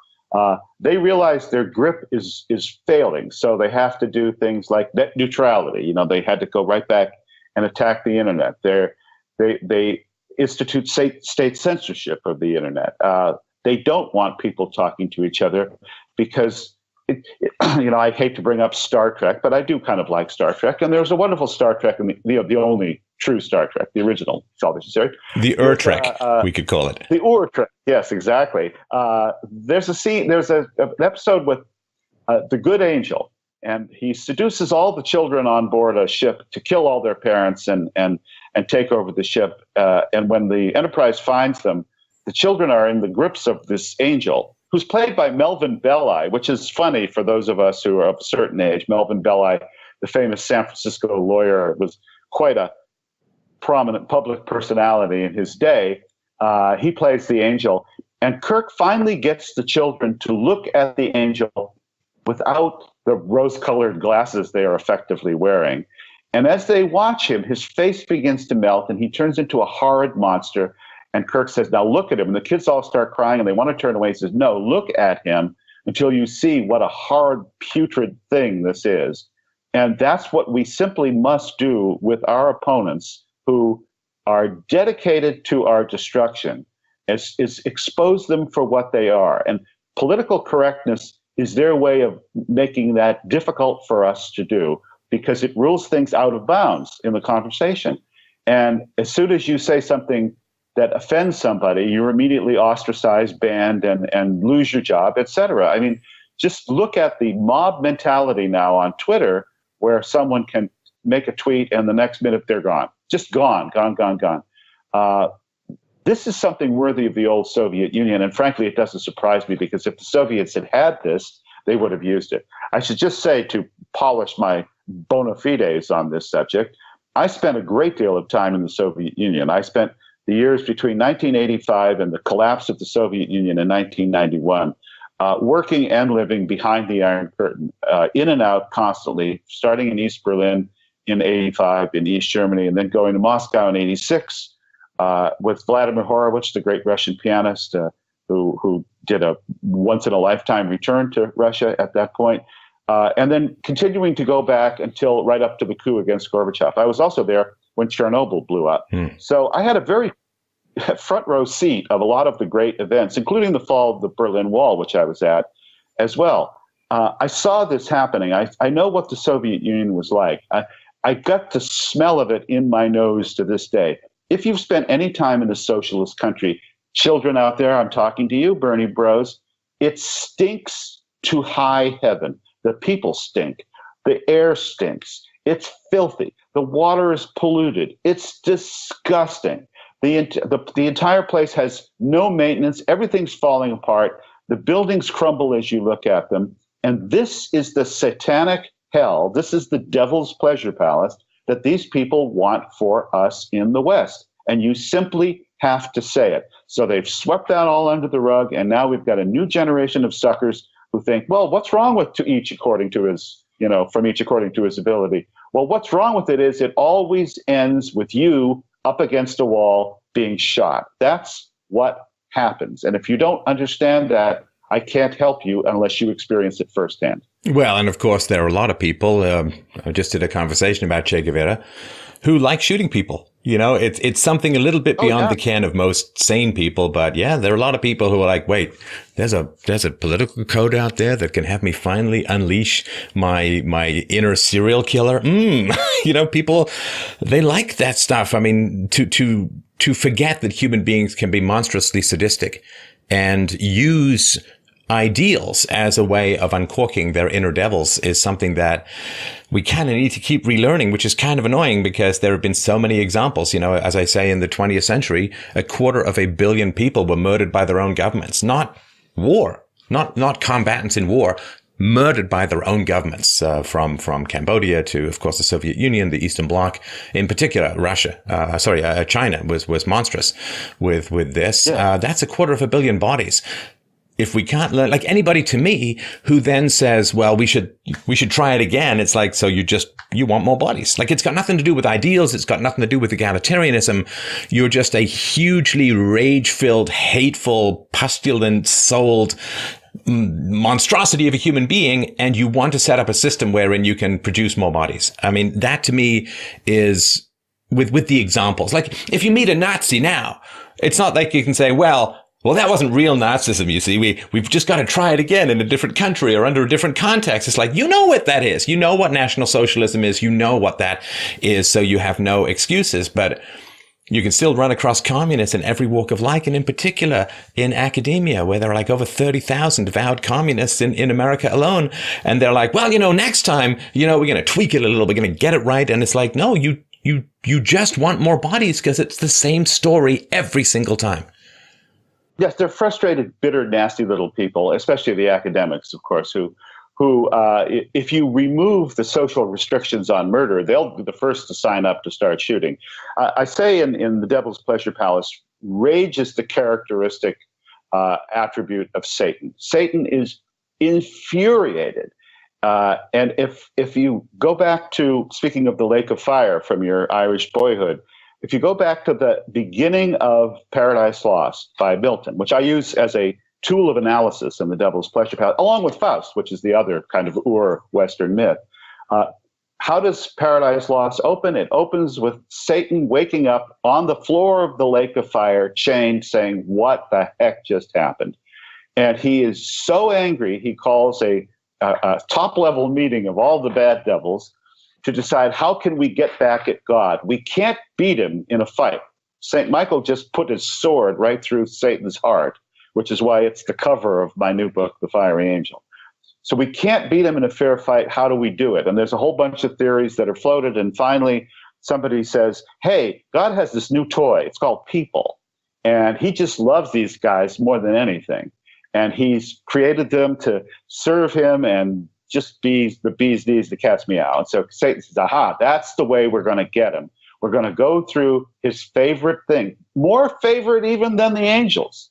they realize their grip is failing. So they have to do things like net neutrality. You know, they had to go right back and attack the internet. They institute state censorship of the internet. They don't want people talking to each other because, I hate to bring up Star Trek, but I do kind of like Star Trek. And there's a wonderful Star Trek, and the only true Star Trek, the original television series. The Trek, we could call it. The Trek, yes, exactly. There's an episode with the good angel, and he seduces all the children on board a ship to kill all their parents and take over the ship. And when the Enterprise finds them, the children are in the grips of this angel, who's played by Melvin Belli, which is funny for those of us who are of a certain age. Melvin Belli, the famous San Francisco lawyer, was quite a prominent public personality in his day. He plays the angel. And Kirk finally gets the children to look at the angel without the rose-colored glasses they are effectively wearing. And as they watch him, his face begins to melt and he turns into a horrid monster. And Kirk says, now look at him. And the kids all start crying and they want to turn away. He says, no, look at him until you see what a horrid, putrid thing this is. And that's what we simply must do with our opponents who are dedicated to our destruction, is expose them for what they are. And political correctness is their way of making that difficult for us to do, because it rules things out of bounds in the conversation. And as soon as you say something that offends somebody, you're immediately ostracized, banned, and lose your job, et cetera. I mean, just look at the mob mentality now on Twitter, where someone can make a tweet and the next minute they're gone. Just gone. This is something worthy of the old Soviet Union. And frankly, it doesn't surprise me, because if the Soviets had this, they would have used it. I should just say, to polish my bona fides on this subject, I spent a great deal of time in the Soviet Union. I spent the years between 1985 and the collapse of the Soviet Union in 1991, working and living behind the Iron Curtain, in and out constantly, starting in East Berlin in 85, in East Germany, and then going to Moscow in 86 with Vladimir Horowitz, the great Russian pianist, who did a once-in-a-lifetime return to Russia at that point, and then continuing to go back until right up to the coup against Gorbachev. I was also there when Chernobyl blew up. So I had a very front row seat of a lot of the great events, including the fall of the Berlin Wall, which I was at as well. I saw this happening. I know what the Soviet Union was like. I got the smell of it in my nose to this day. If you've spent any time in a socialist country, children out there, I'm talking to you, Bernie Bros, it stinks to high heaven. The people stink. The air stinks. It's filthy. The water is polluted. It's disgusting. The entire place has no maintenance. Everything's falling apart. The buildings crumble as you look at them. And this is the satanic hell. This is the devil's pleasure palace that these people want for us in the West. And you simply have to say it. So they've swept that all under the rug. And now we've got a new generation of suckers who think, well, what's wrong with from each according to his ability? Well, what's wrong with it is it always ends with you up against a wall being shot. That's what happens. And if you don't understand that, I can't help you unless you experience it firsthand. Well, and of course, there are a lot of people, I just did a conversation about Che Guevara, who like shooting people. You know, it's something a little bit beyond the ken of most sane people, but yeah, there are a lot of people who are like, wait, there's a political code out there that can have me finally unleash my inner serial killer. You know, people, they like that stuff. I mean, to forget that human beings can be monstrously sadistic and use ideals as a way of uncorking their inner devils is something that we kind of need to keep relearning, which is kind of annoying because there have been so many examples. You know, as I say, in the 20th century, 250 million people were murdered by their own governments, not war, not combatants in war, murdered by their own governments, from Cambodia to, of course, the Soviet Union, the Eastern Bloc, in particular, China was monstrous with this. Yeah. That's 250 million bodies. If we can't learn, like anybody to me who then says, well, we should try it again. It's like, so you want more bodies. Like, it's got nothing to do with ideals. It's got nothing to do with egalitarianism. You're just a hugely rage-filled, hateful, pustulant-souled monstrosity of a human being. And you want to set up a system wherein you can produce more bodies. I mean, that to me is with the examples. Like, if you meet a Nazi now, it's not like you can say, well, that wasn't real Nazism, you see. We've just got to try it again in a different country or under a different context. It's like, you know what that is. You know what National Socialism is. You know what that is. So you have no excuses. But you can still run across communists in every walk of life, and in particular in academia, where there are like over 30,000 avowed communists in America alone. And they're like, well, you know, next time, you know, we're going to tweak it a little. We're going to get it right. And it's like, no, you just want more bodies because it's the same story every single time. Yes, they're frustrated, bitter, nasty little people, especially the academics, of course, who if you remove the social restrictions on murder, they'll be the first to sign up to start shooting. I say in The Devil's Pleasure Palace, rage is the characteristic attribute of Satan. Satan is infuriated. And if you go back to, speaking of the Lake of Fire from your Irish boyhood, if you go back to the beginning of Paradise Lost by Milton, which I use as a tool of analysis in The Devil's Pleasure Palace, along with Faust, which is the other kind of Western myth, how does Paradise Lost open? It opens with Satan waking up on the floor of the Lake of Fire, chained, saying, what the heck just happened? And he is so angry, he calls a top-level meeting of all the bad devils to decide, how can we get back at God? We can't beat him in a fight. St. Michael just put his sword right through Satan's heart, which is why it's the cover of my new book, The Fiery Angel. So we can't beat him in a fair fight. How do we do it? And there's a whole bunch of theories that are floated. And finally, somebody says, hey, God has this new toy. It's called people. And he just loves these guys more than anything. And he's created them to serve him and just be the bee's knees, the cat's meow. And so Satan says, aha, that's the way we're going to get him. We're going to go through his favorite thing, more favorite even than the angels,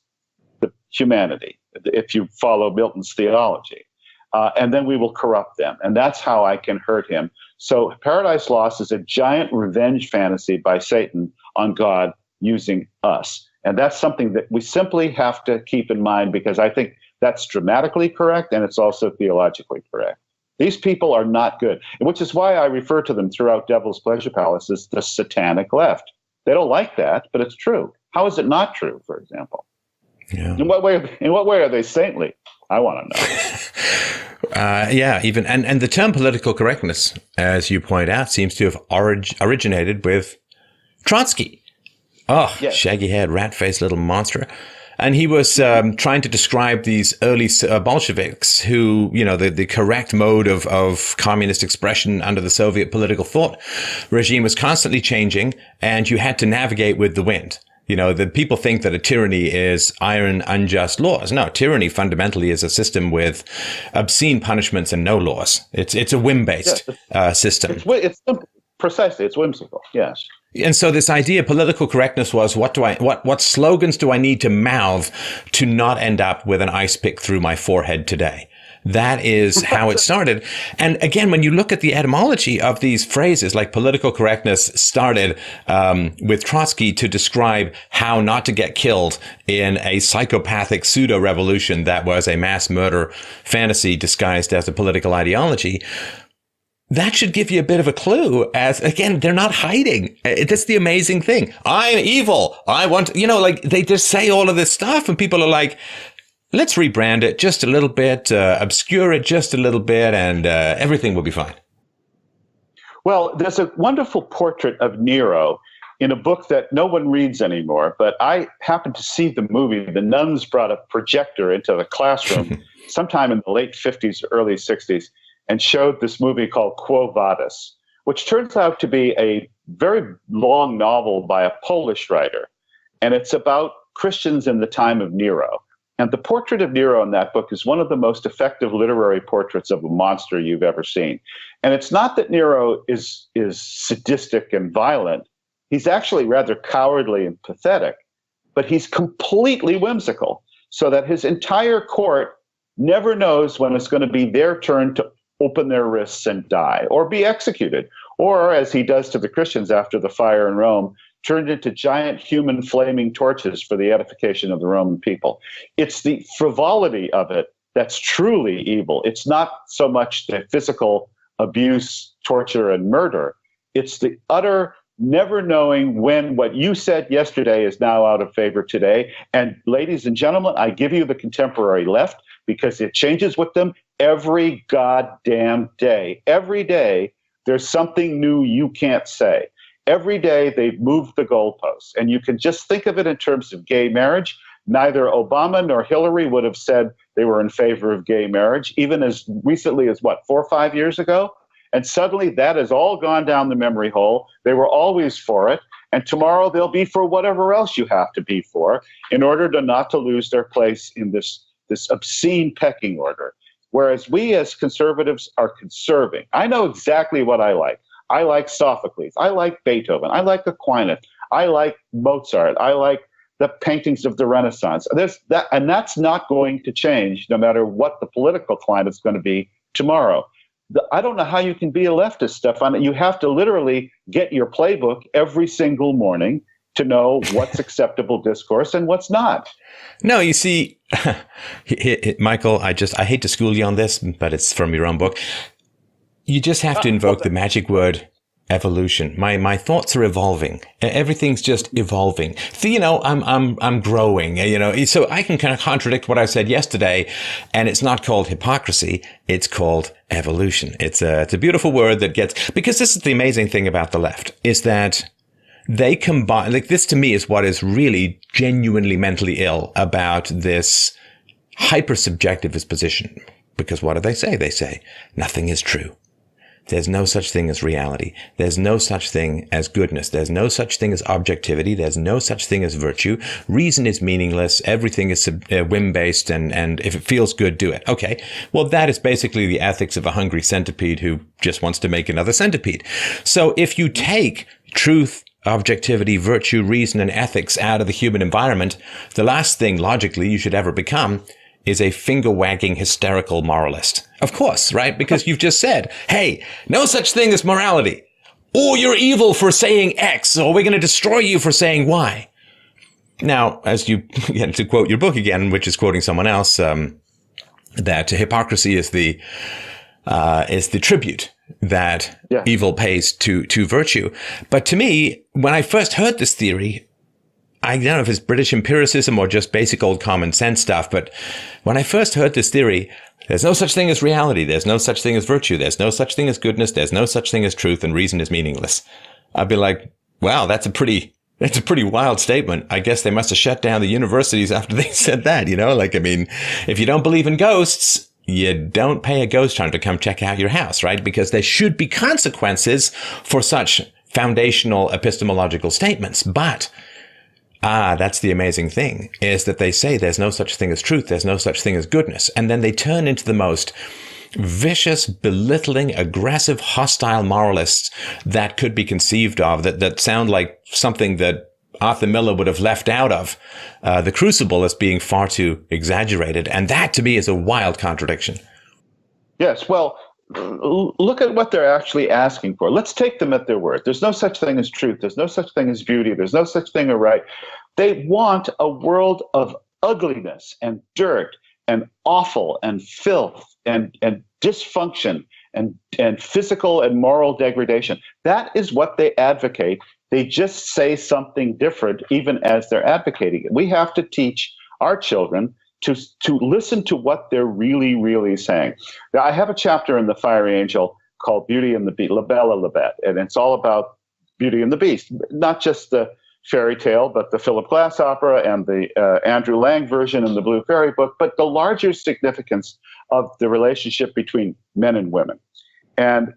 the humanity, if you follow Milton's theology. And then we will corrupt them. And that's how I can hurt him. So Paradise Lost is a giant revenge fantasy by Satan on God using us. And that's something that we simply have to keep in mind, because I think that's dramatically correct, and it's also theologically correct. These people are not good, which is why I refer to them throughout Devil's Pleasure Palace as the satanic left. They don't like that, but it's true. How is it not true, for example? Yeah. In what way are they saintly? I want to know. Even and the term political correctness, as you point out, seems to have originated with Trotsky. Oh, yes. Shaggy-haired, rat-faced little monster. And he was trying to describe these early Bolsheviks who, you know, the correct mode of communist expression under the Soviet political thought regime was constantly changing, and you had to navigate with the wind. You know, the people think that a tyranny is iron, unjust laws. No, tyranny fundamentally is a system with obscene punishments and no laws. It's a whim-based system. It's simple. Precisely. It's whimsical. Yes. And so this idea of political correctness was, what slogans do I need to mouth to not end up with an ice pick through my forehead today? That is how it started. And again, when you look at the etymology of these phrases, like political correctness started with Trotsky to describe how not to get killed in a psychopathic pseudo-revolution that was a mass murder fantasy disguised as a political ideology. that should give you a bit of a clue as, again, they're not hiding. That's the amazing thing. I'm evil. I want, like they just say all of this stuff and people are like, let's rebrand it just a little bit, obscure it just a little bit, and everything will be fine. Well, there's a wonderful portrait of Nero in a book that no one reads anymore, but I happened to see the movie. The nuns brought a projector into the classroom sometime in the late 50s, early 60s, and showed this movie called Quo Vadis, which turns out to be a very long novel by a Polish writer. And it's about Christians in the time of Nero. And the portrait of Nero in that book is one of the most effective literary portraits of a monster you've ever seen. And it's not that Nero is sadistic and violent. He's actually rather cowardly and pathetic, but he's completely whimsical, so that his entire court never knows when it's going to be their turn to open their wrists and die or be executed, or as he does to the Christians after the fire in Rome, turned into giant human flaming torches for the edification of the Roman people. It's the frivolity of it that's truly evil. It's not so much the physical abuse, torture, and murder. It's the utter never knowing when what you said yesterday is now out of favor today. And ladies and gentlemen, I give you the contemporary left because it changes with them every goddamn day. Every day, there's something new you can't say. Every day, they've moved the goalposts. And you can just think of it in terms of gay marriage. Neither Obama nor Hillary would have said they were in favor of gay marriage, even as recently as, 4 or 5 years ago? And suddenly that has all gone down the memory hole. They were always for it. And tomorrow they'll be for whatever else you have to be for in order to not to lose their place in this obscene pecking order. Whereas we as conservatives are conserving. I know exactly what I like. I like Sophocles. I like Beethoven. I like Aquinas. I like Mozart. I like the paintings of the Renaissance. And that's not going to change no matter what the political climate is going to be tomorrow. I don't know how you can be a leftist, Stefan. You have to literally get your playbook every single morning to know what's acceptable discourse and what's not. No, you see, Michael, I hate to school you on this, but it's from your own book. You just have to invoke the magic word evolution. My thoughts are evolving. Everything's just evolving. So, I'm growing, so I can kind of contradict what I said yesterday, and it's not called hypocrisy. It's called evolution. It's a beautiful word because this is the amazing thing about the left is that they combine, like this to me is what is really genuinely mentally ill about this hyper-subjectivist position. Because what do they say? They say nothing is true. There's no such thing as reality. There's no such thing as goodness. There's no such thing as objectivity. There's no such thing as virtue. Reason is meaningless. Everything is whim-based, and if it feels good, do it. Okay. Well, that is basically the ethics of a hungry centipede who just wants to make another centipede. So if you take truth, objectivity, virtue, reason, and ethics out of the human environment, the last thing logically you should ever become is a finger-wagging hysterical moralist. Of course, right? Because you've just said, hey, no such thing as morality. Or you're evil for saying X, or we're going to destroy you for saying Y. Now, as you, again, to quote your book again, which is quoting someone else, that hypocrisy is the tribute that evil pays to virtue. But to me, when I first heard this theory, I don't know if it's British empiricism or just basic old common sense stuff, but when I first heard this theory, there's no such thing as reality, there's no such thing as virtue, there's no such thing as goodness, there's no such thing as truth, and reason is meaningless. I'd be like, wow, that's a pretty wild statement. I guess they must have shut down the universities after they said that, if you don't believe in ghosts, you don't pay a ghost hunter to come check out your house, right? Because there should be consequences for such foundational epistemological statements, but that's the amazing thing, is that they say there's no such thing as truth, there's no such thing as goodness. And then they turn into the most vicious, belittling, aggressive, hostile moralists that could be conceived of, that sound like something that Arthur Miller would have left out of The Crucible as being far too exaggerated. And that, to me, is a wild contradiction. Yes, well, look at what they're actually asking for. Let's take them at their word. There's no such thing as truth. There's no such thing as beauty. There's no such thing as right. They want a world of ugliness and dirt and offal and filth and dysfunction and physical and moral degradation. That is what they advocate. They just say something different even as they're advocating it. We have to teach our children to listen to what they're really, really saying. Now, I have a chapter in The Fiery Angel called Beauty and the Beast, La Belle et la Bête, and it's all about Beauty and the Beast, not just the fairy tale, but the Philip Glass opera and the Andrew Lang version in the Blue Fairy book, but the larger significance of the relationship between men and women. And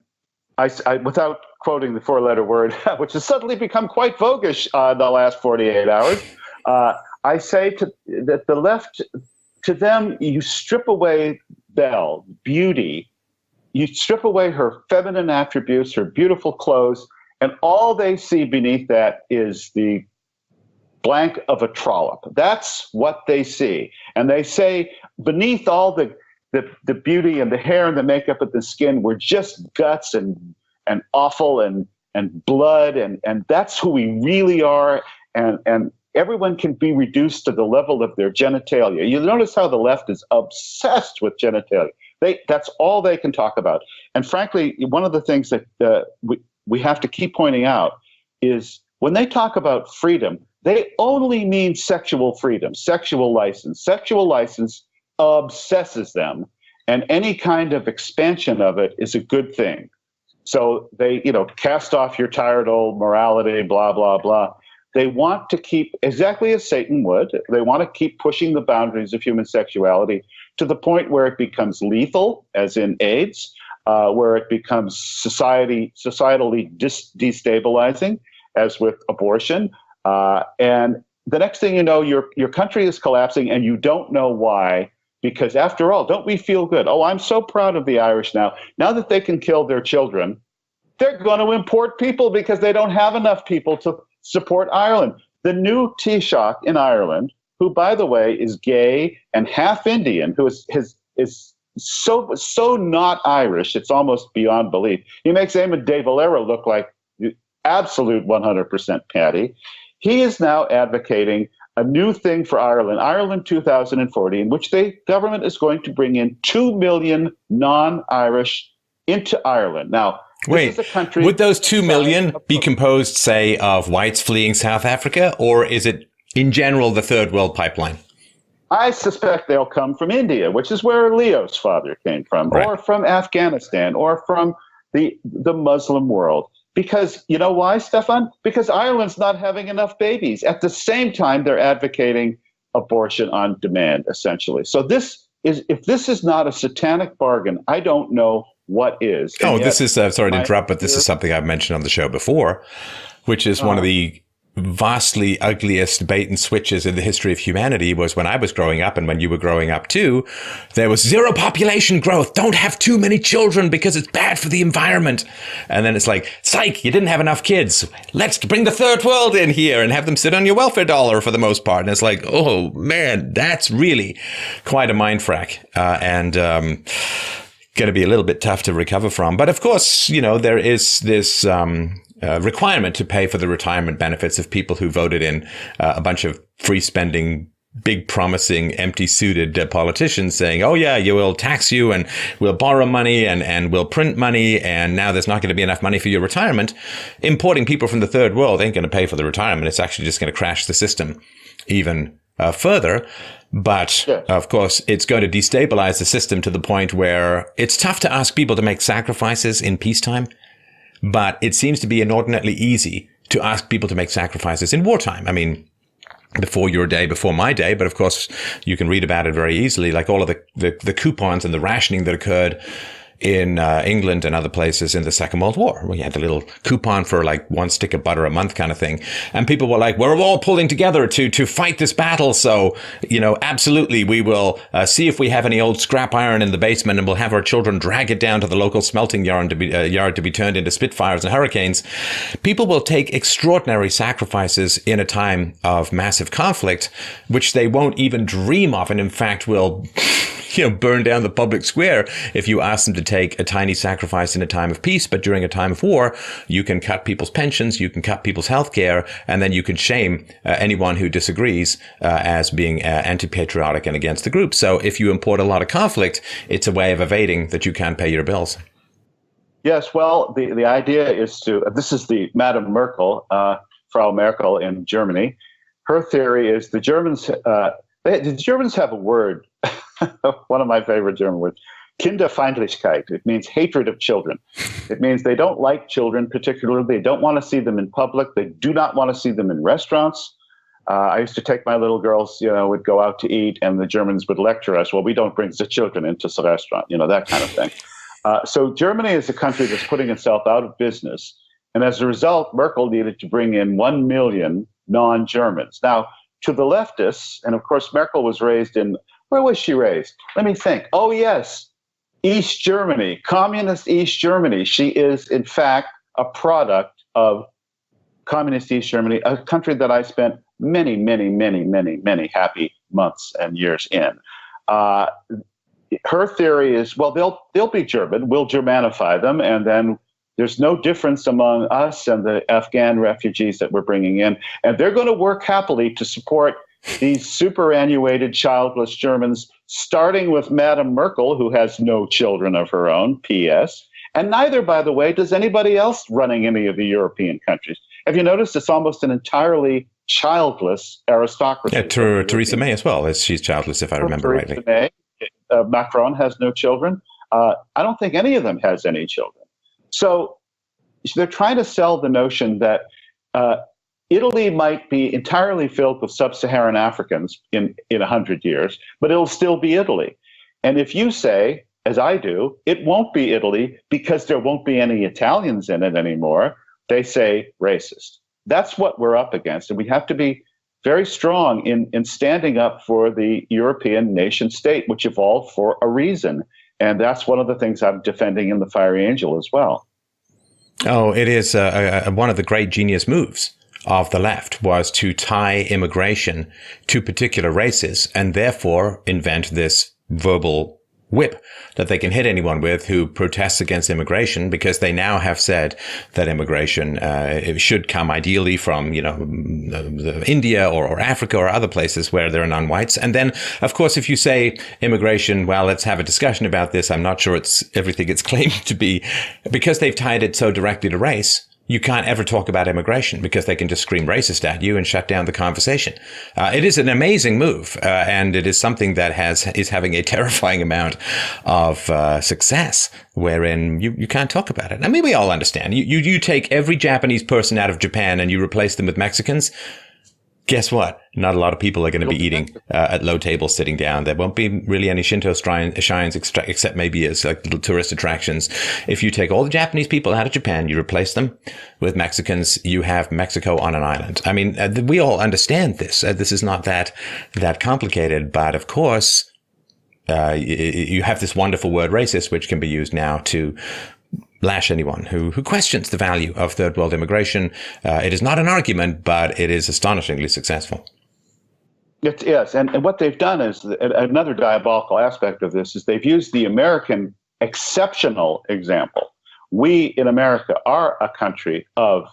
I without quoting the four-letter word, which has suddenly become quite voguish in the last 48 hours, I say that the left, to them, you strip away Belle, beauty, you strip away her feminine attributes, her beautiful clothes, and all they see beneath that is the blank of a trollop. That's what they see. And they say beneath all the beauty and the hair and the makeup and the skin were just guts and awful and blood, and that's who we really are. And everyone can be reduced to the level of their genitalia. You notice how the left is obsessed with genitalia. That's all they can talk about. And frankly, one of the things that we have to keep pointing out is when they talk about freedom, they only mean sexual freedom, sexual license. Sexual license obsesses them, and any kind of expansion of it is a good thing. So they, cast off your tired old morality, blah, blah, blah. They want to keep, exactly as Satan would, they want to keep pushing the boundaries of human sexuality to the point where it becomes lethal, as in AIDS, where it becomes societally destabilizing, as with abortion. And the next thing you know, your country is collapsing and you don't know why, because after all, don't we feel good? Oh, I'm so proud of the Irish now. Now that they can kill their children, they're going to import people because they don't have enough people to support Ireland. The new Taoiseach in Ireland, who, by the way, is gay and half Indian, who is so not Irish, it's almost beyond belief. He makes Eamon de Valera look like the absolute 100% Paddy. He is now advocating a new thing for Ireland 2040, in which the government is going to bring in 2 million non-Irish into Ireland. Now, wait, would those 2 million be composed, say, of whites fleeing South Africa, or is it, in general, the third world pipeline? I suspect they'll come from India, which is where Leo's father came from, right, or from Afghanistan, or from the Muslim world. Because, you know why, Stefan? Because Ireland's not having enough babies. At the same time, they're advocating abortion on demand, essentially. So if this is not a satanic bargain, I don't know what is. Oh, this is, sorry to interrupt, but this is something I've mentioned on the show before, which is one of the vastly ugliest bait and switches in the history of humanity. Was when I was growing up and when you were growing up too, there was zero population growth. Don't have too many children because it's bad for the environment. And then it's like, psych, you didn't have enough kids. Let's bring the third world in here and have them sit on your welfare dollar for the most part. And it's like, oh man, that's really quite a mind frack. And going to be a little bit tough to recover from. But of course, there is this requirement to pay for the retirement benefits of people who voted in a bunch of free spending, big promising, empty suited politicians saying, oh yeah, you will tax you and we'll borrow money and we'll print money. And now there's not going to be enough money for your retirement. Importing people from the third world ain't going to pay for the retirement. It's actually just going to crash the system even further. But of course, it's going to destabilize the system to the point where it's tough to ask people to make sacrifices in peacetime. But it seems to be inordinately easy to ask people to make sacrifices in wartime. I mean, before your day, before my day, but of course, you can read about it very easily, like all of the coupons and the rationing that occurred in England and other places in the Second World War. We had the little coupon for like 1 stick of butter a month kind of thing. And people were like, we're all pulling together to fight this battle. So, absolutely, we will see if we have any old scrap iron in the basement and we'll have our children drag it down to the local smelting yard to be turned into Spitfires and Hurricanes. People will take extraordinary sacrifices in a time of massive conflict, which they won't even dream of. And in fact, will burn down the public square if you ask them to take a tiny sacrifice in a time of peace. But during a time of war, you can cut people's pensions, you can cut people's health care, and then you can shame anyone who disagrees as being anti-patriotic and against the group. So if you import a lot of conflict, it's a way of evading that you can't pay your bills. Yes, well, the idea is to, this is the Madame Merkel, Frau Merkel in Germany. Her theory is the Germans have a word, one of my favorite German words, Kinderfeindlichkeit. It means hatred of children. It means they don't like children particularly. They don't want to see them in public. They do not want to see them in restaurants. I used to take my little girls, would go out to eat, and the Germans would lecture us, well, we don't bring the children into the restaurant, that kind of thing. So Germany is a country that's putting itself out of business. And as a result, Merkel needed to bring in 1 million non-Germans. Now, to the leftists, and of course, Merkel was raised in, where was she raised? Let me think. Oh, yes, East Germany, communist East Germany. She is, in fact, a product of communist East Germany, a country that I spent many, many, many, many, many happy months and years in. Her theory is, well, they'll be German. We'll Germanify them, and then there's no difference among us and the Afghan refugees that we're bringing in, and they're going to work happily to support these superannuated, childless Germans, starting with Madame Merkel, who has no children of her own, P.S., and neither, by the way, does anybody else running any of the European countries. Have you noticed it's almost an entirely childless aristocracy? Yeah, Theresa May as well, she's childless, if I remember rightly. May. Macron has no children. I don't think any of them has any children. So they're trying to sell the notion that Italy might be entirely filled with sub-Saharan Africans in 100 years, but it'll still be Italy. And if you say, as I do, it won't be Italy because there won't be any Italians in it anymore, they say racist. That's what we're up against. And we have to be very strong in standing up for the European nation state, which evolved for a reason. And that's one of the things I'm defending in The Fiery Angel as well. Oh, it is one of the great genius moves of the left was to tie immigration to particular races and therefore invent this verbal whip that they can hit anyone with who protests against immigration, because they now have said that immigration it should come ideally from India or Africa or other places where there are non-whites. And then, of course, if you say immigration, well, let's have a discussion about this. I'm not sure it's everything it's claimed to be, because they've tied it so directly to race. You can't ever talk about immigration because they can just scream racist at you and shut down the conversation. It is an amazing move, and it is something that is having a terrifying amount of success, wherein you can't talk about it. I mean, we all understand. You take every Japanese person out of Japan and you replace them with Mexicans. Guess what? Not a lot of people are going to be eating at low tables sitting down. There won't be really any Shinto shrines except maybe as like little tourist attractions. If you take all the Japanese people out of Japan, you replace them with Mexicans, you have Mexico on an island. I mean, we all understand this. This is not that complicated. But of course, you have this wonderful word racist, which can be used now to lash anyone who questions the value of third world immigration. It is not an argument, but it is astonishingly successful. Yes, and what they've done is another diabolical aspect of this is they've used the American exceptional example. We in America are a country of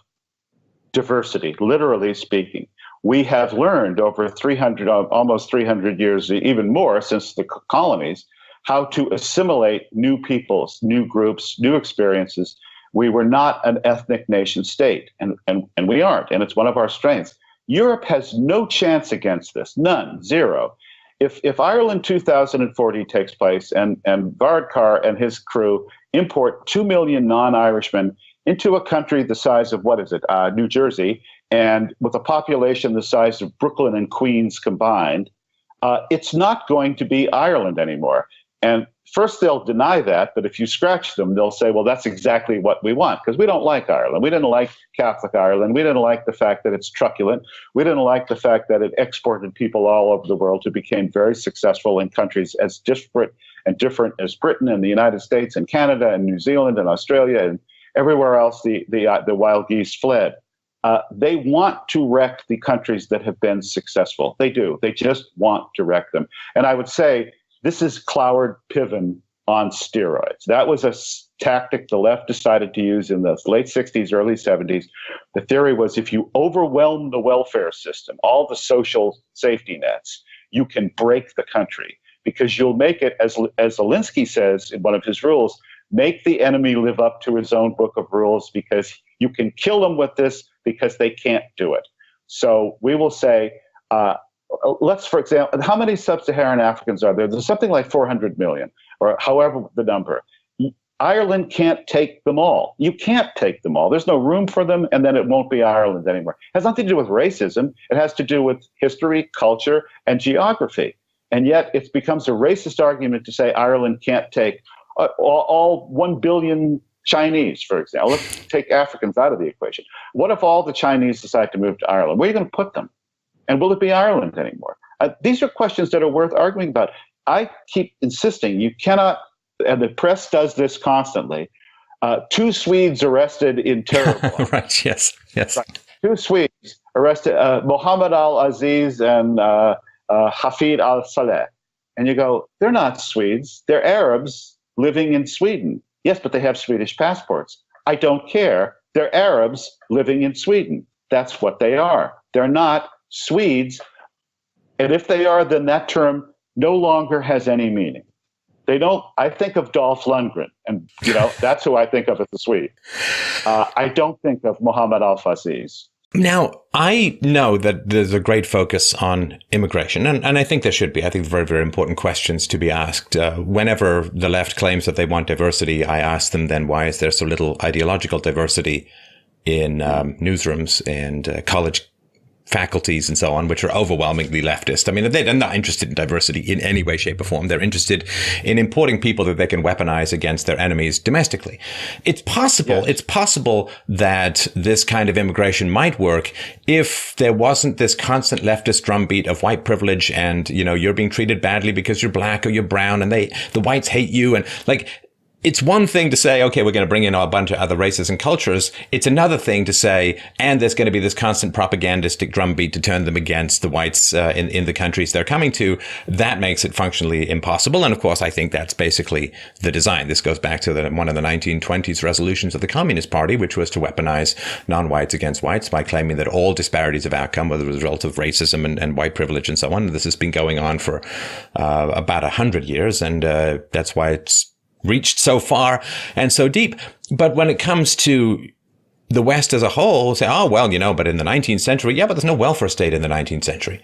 diversity, literally speaking. We have learned over almost 300 years, even more since the colonies, how to assimilate new peoples, new groups, new experiences. We were not an ethnic nation state, and we aren't, and it's one of our strengths. Europe has no chance against this, none, zero. If Ireland 2040 takes place and Varadkar and his crew import 2 million non-Irishmen into a country the size of, New Jersey, and with a population the size of Brooklyn and Queens combined, it's not going to be Ireland anymore. And first they'll deny that, but if you scratch them, they'll say, well, that's exactly what we want, because we don't like Ireland. We didn't like Catholic Ireland. We didn't like the fact that it's truculent. We didn't like the fact that it exported people all over the world who became very successful in countries as disparate and different as Britain and the United States and Canada and New Zealand and Australia and everywhere else the wild geese fled. They want to wreck the countries that have been successful. They do. They just want to wreck them. And I would say, this is Cloward Piven on steroids. That was a tactic the left decided to use in the late 60s, early 70s. The theory was if you overwhelm the welfare system, all the social safety nets, you can break the country because you'll make it, as Alinsky says in one of his rules, make the enemy live up to his own book of rules, because you can kill them with this because they can't do it. So we will say, let's, for example, how many sub-Saharan Africans are there? There's something like 400 million, or however the number. Ireland can't take them all. You can't take them all. There's no room for them, and then it won't be Ireland anymore. It has nothing to do with racism. It has to do with history, culture, and geography. And yet it becomes a racist argument to say Ireland can't take all 1 billion Chinese, for example. Let's take Africans out of the equation. What if all the Chinese decide to move to Ireland? Where are you going to put them? And will it be Ireland anymore? These are questions that are worth arguing about. I keep insisting you cannot, and the press does this constantly, 2 Swedes arrested in terrible. Right, yes. Right. 2 Swedes arrested, Mohammed al-Aziz and Hafid al-Saleh. And you go, they're not Swedes. They're Arabs living in Sweden. Yes, but they have Swedish passports. I don't care. They're Arabs living in Sweden. That's what they are. They're not Swedes. And if they are, then that term no longer has any meaning. They don't. I think of Dolph Lundgren, and that's who I think of as a Swede. I don't think of Mohammed al-Aziz. Now, I know that there's a great focus on immigration, and I think there should be. I think very, very important questions to be asked. Whenever the left claims that they want diversity, I ask them then, why is there so little ideological diversity in newsrooms and college faculties and so on, which are overwhelmingly leftist? I mean, they're not interested in diversity in any way, shape, or form. They're interested in importing people that they can weaponize against their enemies domestically. It's possible. Yes. It's possible that this kind of immigration might work if there wasn't this constant leftist drumbeat of white privilege and, you're being treated badly because you're black or you're brown and the whites hate you. And it's one thing to say, okay, we're going to bring in a bunch of other races and cultures. It's another thing to say, and there's going to be this constant propagandistic drumbeat to turn them against the whites in the countries they're coming to. That makes it functionally impossible. And of course, I think that's basically the design. This goes back to one of the 1920s resolutions of the Communist Party, which was to weaponize non-whites against whites by claiming that all disparities of outcome were the result of racism and white privilege and so on. This has been going on for about 100 years, and that's why it's reached so far and so deep. But when it comes to the West as a whole, say, but in the 19th century, but there's no welfare state in the 19th century.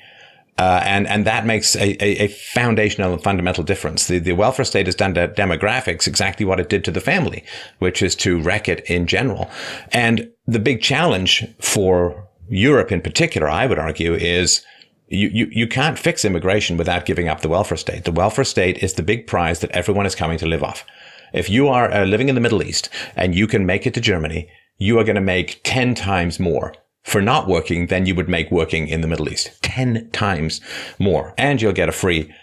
And that makes a foundational and fundamental difference. The welfare state has done to demographics exactly what it did to the family, which is to wreck it in general. And the big challenge for Europe in particular, I would argue, is you can't fix immigration without giving up the welfare state. The welfare state is the big prize that everyone is coming to live off. If you are living in the Middle East and you can make it to Germany, you are going to make 10 times more for not working than you would make working in the Middle East. 10 times more. And you'll get a free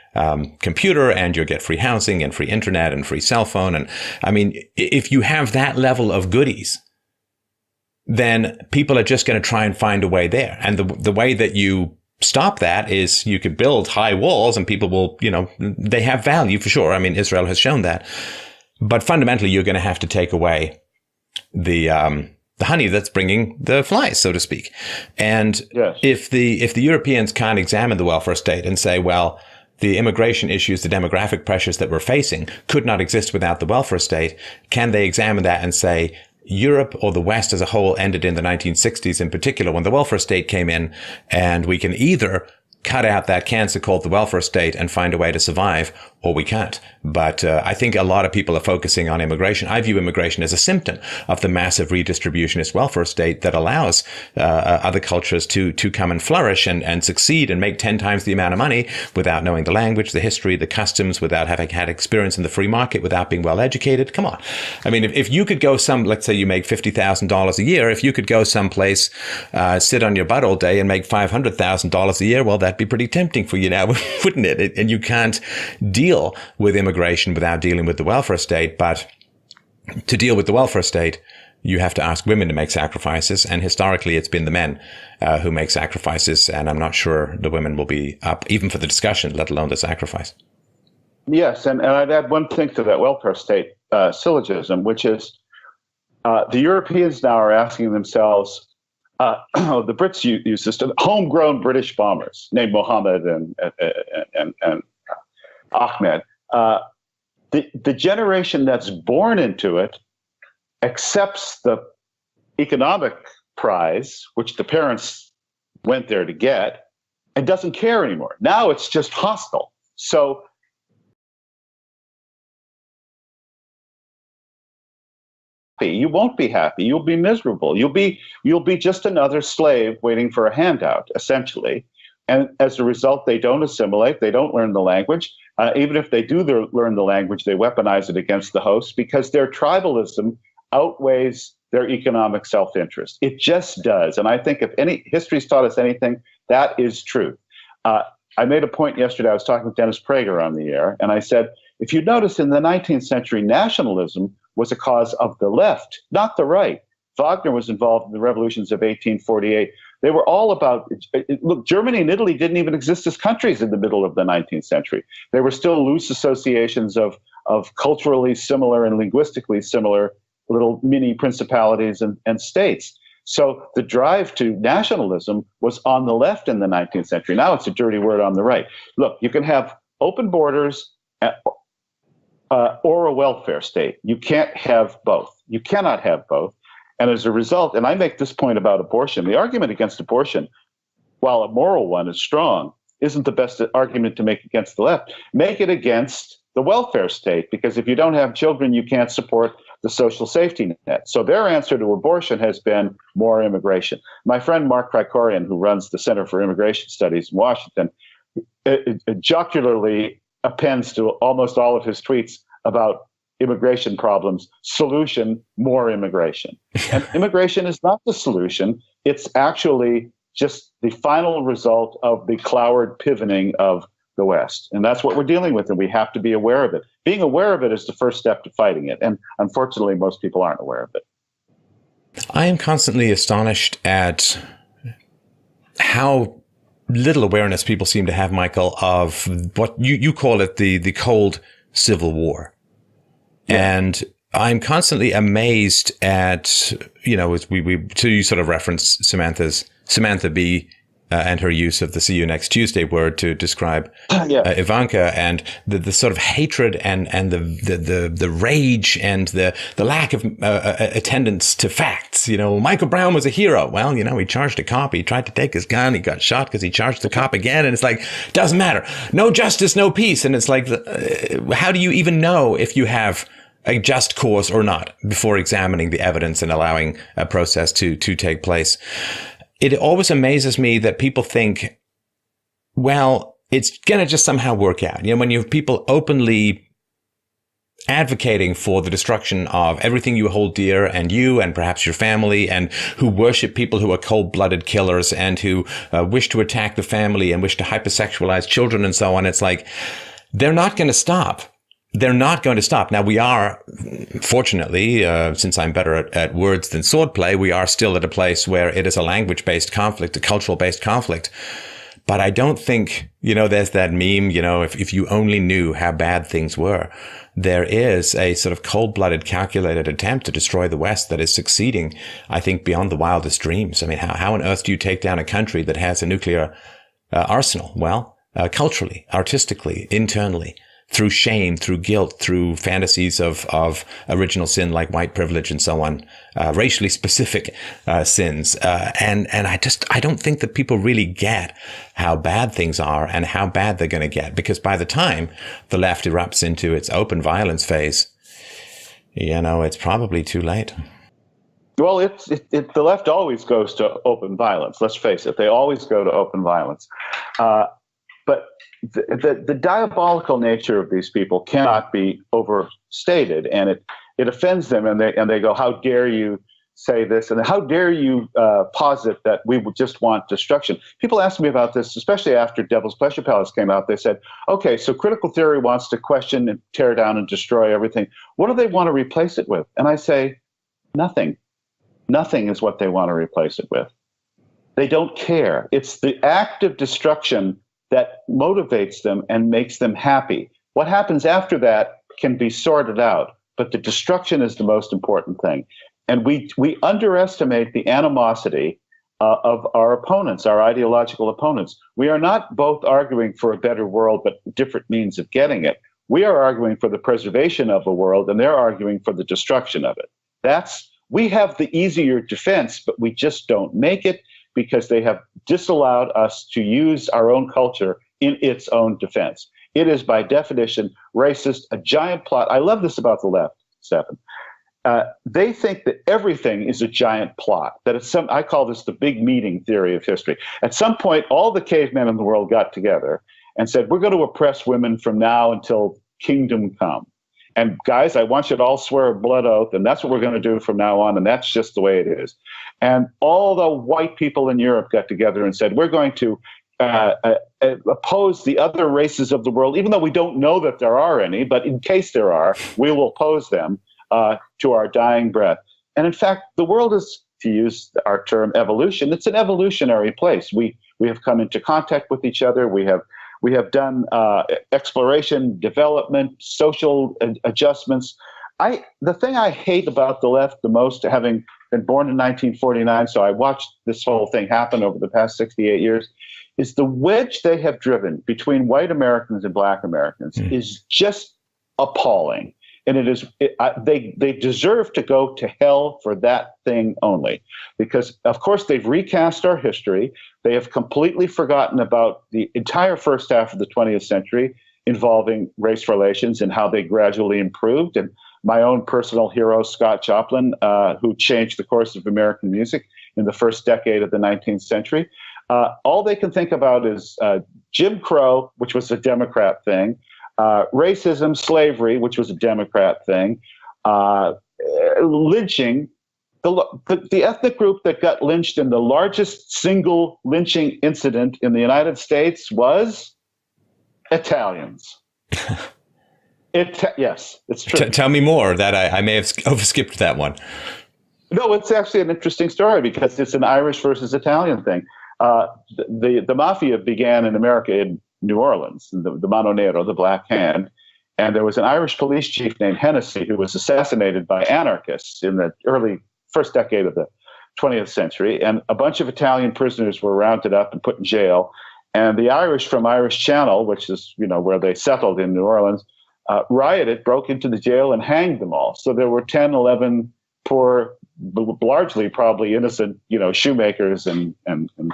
computer, and you'll get free housing and free internet and free cell phone. And I mean, if you have that level of goodies, then people are just going to try and find a way there. And the way that you stop that is you could build high walls and people will, they have value for sure. I mean, Israel has shown that. But fundamentally, you're going to have to take away the honey that's bringing the flies, so to speak. And yes, if the Europeans can't examine the welfare state and say, well, the immigration issues, the demographic pressures that we're facing could not exist without the welfare state, can they examine that and say, Europe or the West as a whole ended in the 1960s in particular when the welfare state came in, and we can either cut out that cancer called the welfare state and find a way to survive, or we can't. But I think a lot of people are focusing on immigration. I view immigration as a symptom of the massive redistributionist welfare state that allows other cultures to come and flourish and succeed and make 10 times the amount of money without knowing the language, the history, the customs, without having had experience in the free market, without being well educated. Come on. I mean, if you could go let's say you make $50,000 a year, if you could go someplace, sit on your butt all day and make $500,000 a year, well, that'd be pretty tempting for you now, wouldn't it? And you can't deal with immigration without dealing with the welfare state. But to deal with the welfare state, you have to ask women to make sacrifices. And historically, it's been the men who make sacrifices. And I'm not sure the women will be up even for the discussion, let alone the sacrifice. Yes. And I'd add one thing to that welfare state syllogism, which is the Europeans now are asking themselves, the Brits use this, homegrown British bombers named Mohammed and Ahmed. the generation that's born into it accepts the economic prize, which the parents went there to get, and doesn't care anymore. Now it's just hostile. So you won't be happy. You'll be miserable. You'll be just another slave waiting for a handout, essentially. And as a result, they don't assimilate. They don't learn the language. Even if they do learn the language, they weaponize it against the host because their tribalism outweighs their economic self-interest. It just does. And I think if any history's taught us anything, that is truth. I made a point yesterday. I was talking with Dennis Prager on the air, and I said, if you notice in the 19th century, nationalism was a cause of the left, not the right. Wagner was involved in the revolutions of 1848. They were all about, look, Germany and Italy didn't even exist as countries in the middle of the 19th century. They were still loose associations of culturally similar and linguistically similar little mini principalities and states. So the drive to nationalism was on the left in the 19th century. Now it's a dirty word on the right. Look, you can have open borders or a welfare state. You can't have both. You cannot have both. And as a result, and I make this point about abortion, the argument against abortion, while a moral one is strong, isn't the best argument to make against the left. Make it against the welfare state, because if you don't have children, you can't support the social safety net. So their answer to abortion has been more immigration. My friend Mark Krikorian, who runs the Center for Immigration Studies in Washington, jocularly appends to almost all of his tweets about immigration problems, solution, more immigration. And immigration is not the solution. It's actually just the final result of the clowered pivoting of the West. And that's what we're dealing with, and we have to be aware of it. Being aware of it is the first step to fighting it. And unfortunately, most people aren't aware of it. I am constantly astonished at how little awareness people seem to have, Michael, of what you call it the cold Civil War. Yeah. And I'm constantly amazed at, as you sort of referenced Samantha Bee and her use of the "see you next Tuesday" word to describe Ivanka, and the sort of hatred and the rage and the lack of attendance to facts. Michael Brown was a hero. Well, he charged a cop. He tried to take his gun. He got shot because he charged the cop again. And it's like, doesn't matter. No justice, no peace. And it's like, how do you even know if you have a just cause or not before examining the evidence and allowing a process to take place? It always amazes me that people think, well, it's going to just somehow work out. When you have people openly advocating for the destruction of everything you hold dear, and you and perhaps your family, and who worship people who are cold-blooded killers and who wish to attack the family and wish to hypersexualize children and so on. It's like, they're not going to stop. They're not going to stop. Now, we are, fortunately, since I'm better at words than swordplay, we are still at a place where it is a language-based conflict, a cultural-based conflict. But I don't think, there's that meme, if you only knew how bad things were. There is a sort of cold-blooded, calculated attempt to destroy the West that is succeeding, I think, beyond the wildest dreams. I mean, how on earth do you take down a country that has a nuclear arsenal? Well, culturally, artistically, internally, through shame, through guilt, through fantasies of original sin like white privilege and so on, racially specific sins. And I don't think that people really get how bad things are and how bad they're going to get, because by the time the left erupts into its open violence phase, it's probably too late. Well, the left always goes to open violence. Let's face it. They always go to open violence. But the diabolical nature of these people cannot be overstated, and it offends them, and they go, how dare you say this, and how dare you posit that we would just want destruction. People ask me about this, especially after Devil's Pleasure Palace came out. They said, okay, so critical theory wants to question and tear down and destroy everything. What do they want to replace it with? And I say, nothing. Nothing is what they want to replace it with. They don't care. It's the act of destruction that motivates them and makes them happy. What happens after that can be sorted out, but the destruction is the most important thing. And we underestimate the animosity of our opponents, our ideological opponents. We are not both arguing for a better world, but different means of getting it. We are arguing for the preservation of the world, and they're arguing for the destruction of it. We have the easier defense, but we just don't make it because they have disallowed us to use our own culture in its own defense. It is by definition racist, a giant plot. I love this about the left, Stefan. They think that everything is a giant plot, that it's I call this the big meeting theory of history. At some point, all the cavemen in the world got together and said, we're going to oppress women from now until kingdom come. And guys, I want you to all swear a blood oath, and that's what we're going to do from now on, and that's just the way it is. And all the white people in Europe got together and said, we're going to oppose the other races of the world, even though we don't know that there are any, but in case there are, we will oppose them to our dying breath. And in fact, the world is, to use our term evolution, it's an evolutionary place. We have come into contact with each other. We have done exploration, development, social adjustments. The thing I hate about the left the most, having been born in 1949, so I watched this whole thing happen over the past 68 years, is the wedge they have driven between white Americans and black Americans is just appalling. And they deserve to go to hell for that thing only, because of course they've recast our history. They have completely forgotten about the entire first half of the 20th century involving race relations and how they gradually improved. And my own personal hero, Scott Joplin, who changed the course of American music in the first decade of the 19th century. All they can think about is Jim Crow, which was a Democrat thing, racism, slavery, which was a Democrat thing, lynching. The ethnic group that got lynched in the largest single lynching incident in the United States was Italians. Yes, it's true. Tell me more. That I may have overskipped that one. No, it's actually an interesting story because it's an Irish versus Italian thing. The mafia began in America in New Orleans, the Mano Nero, the Black Hand, and there was an Irish police chief named Hennessy who was assassinated by anarchists in the early first decade of the 20th century, and a bunch of Italian prisoners were rounded up and put in jail, and the Irish from Irish Channel, which is where they settled in New Orleans, rioted, broke into the jail, and hanged them all. So there were 10, 11 poor, largely probably innocent, shoemakers and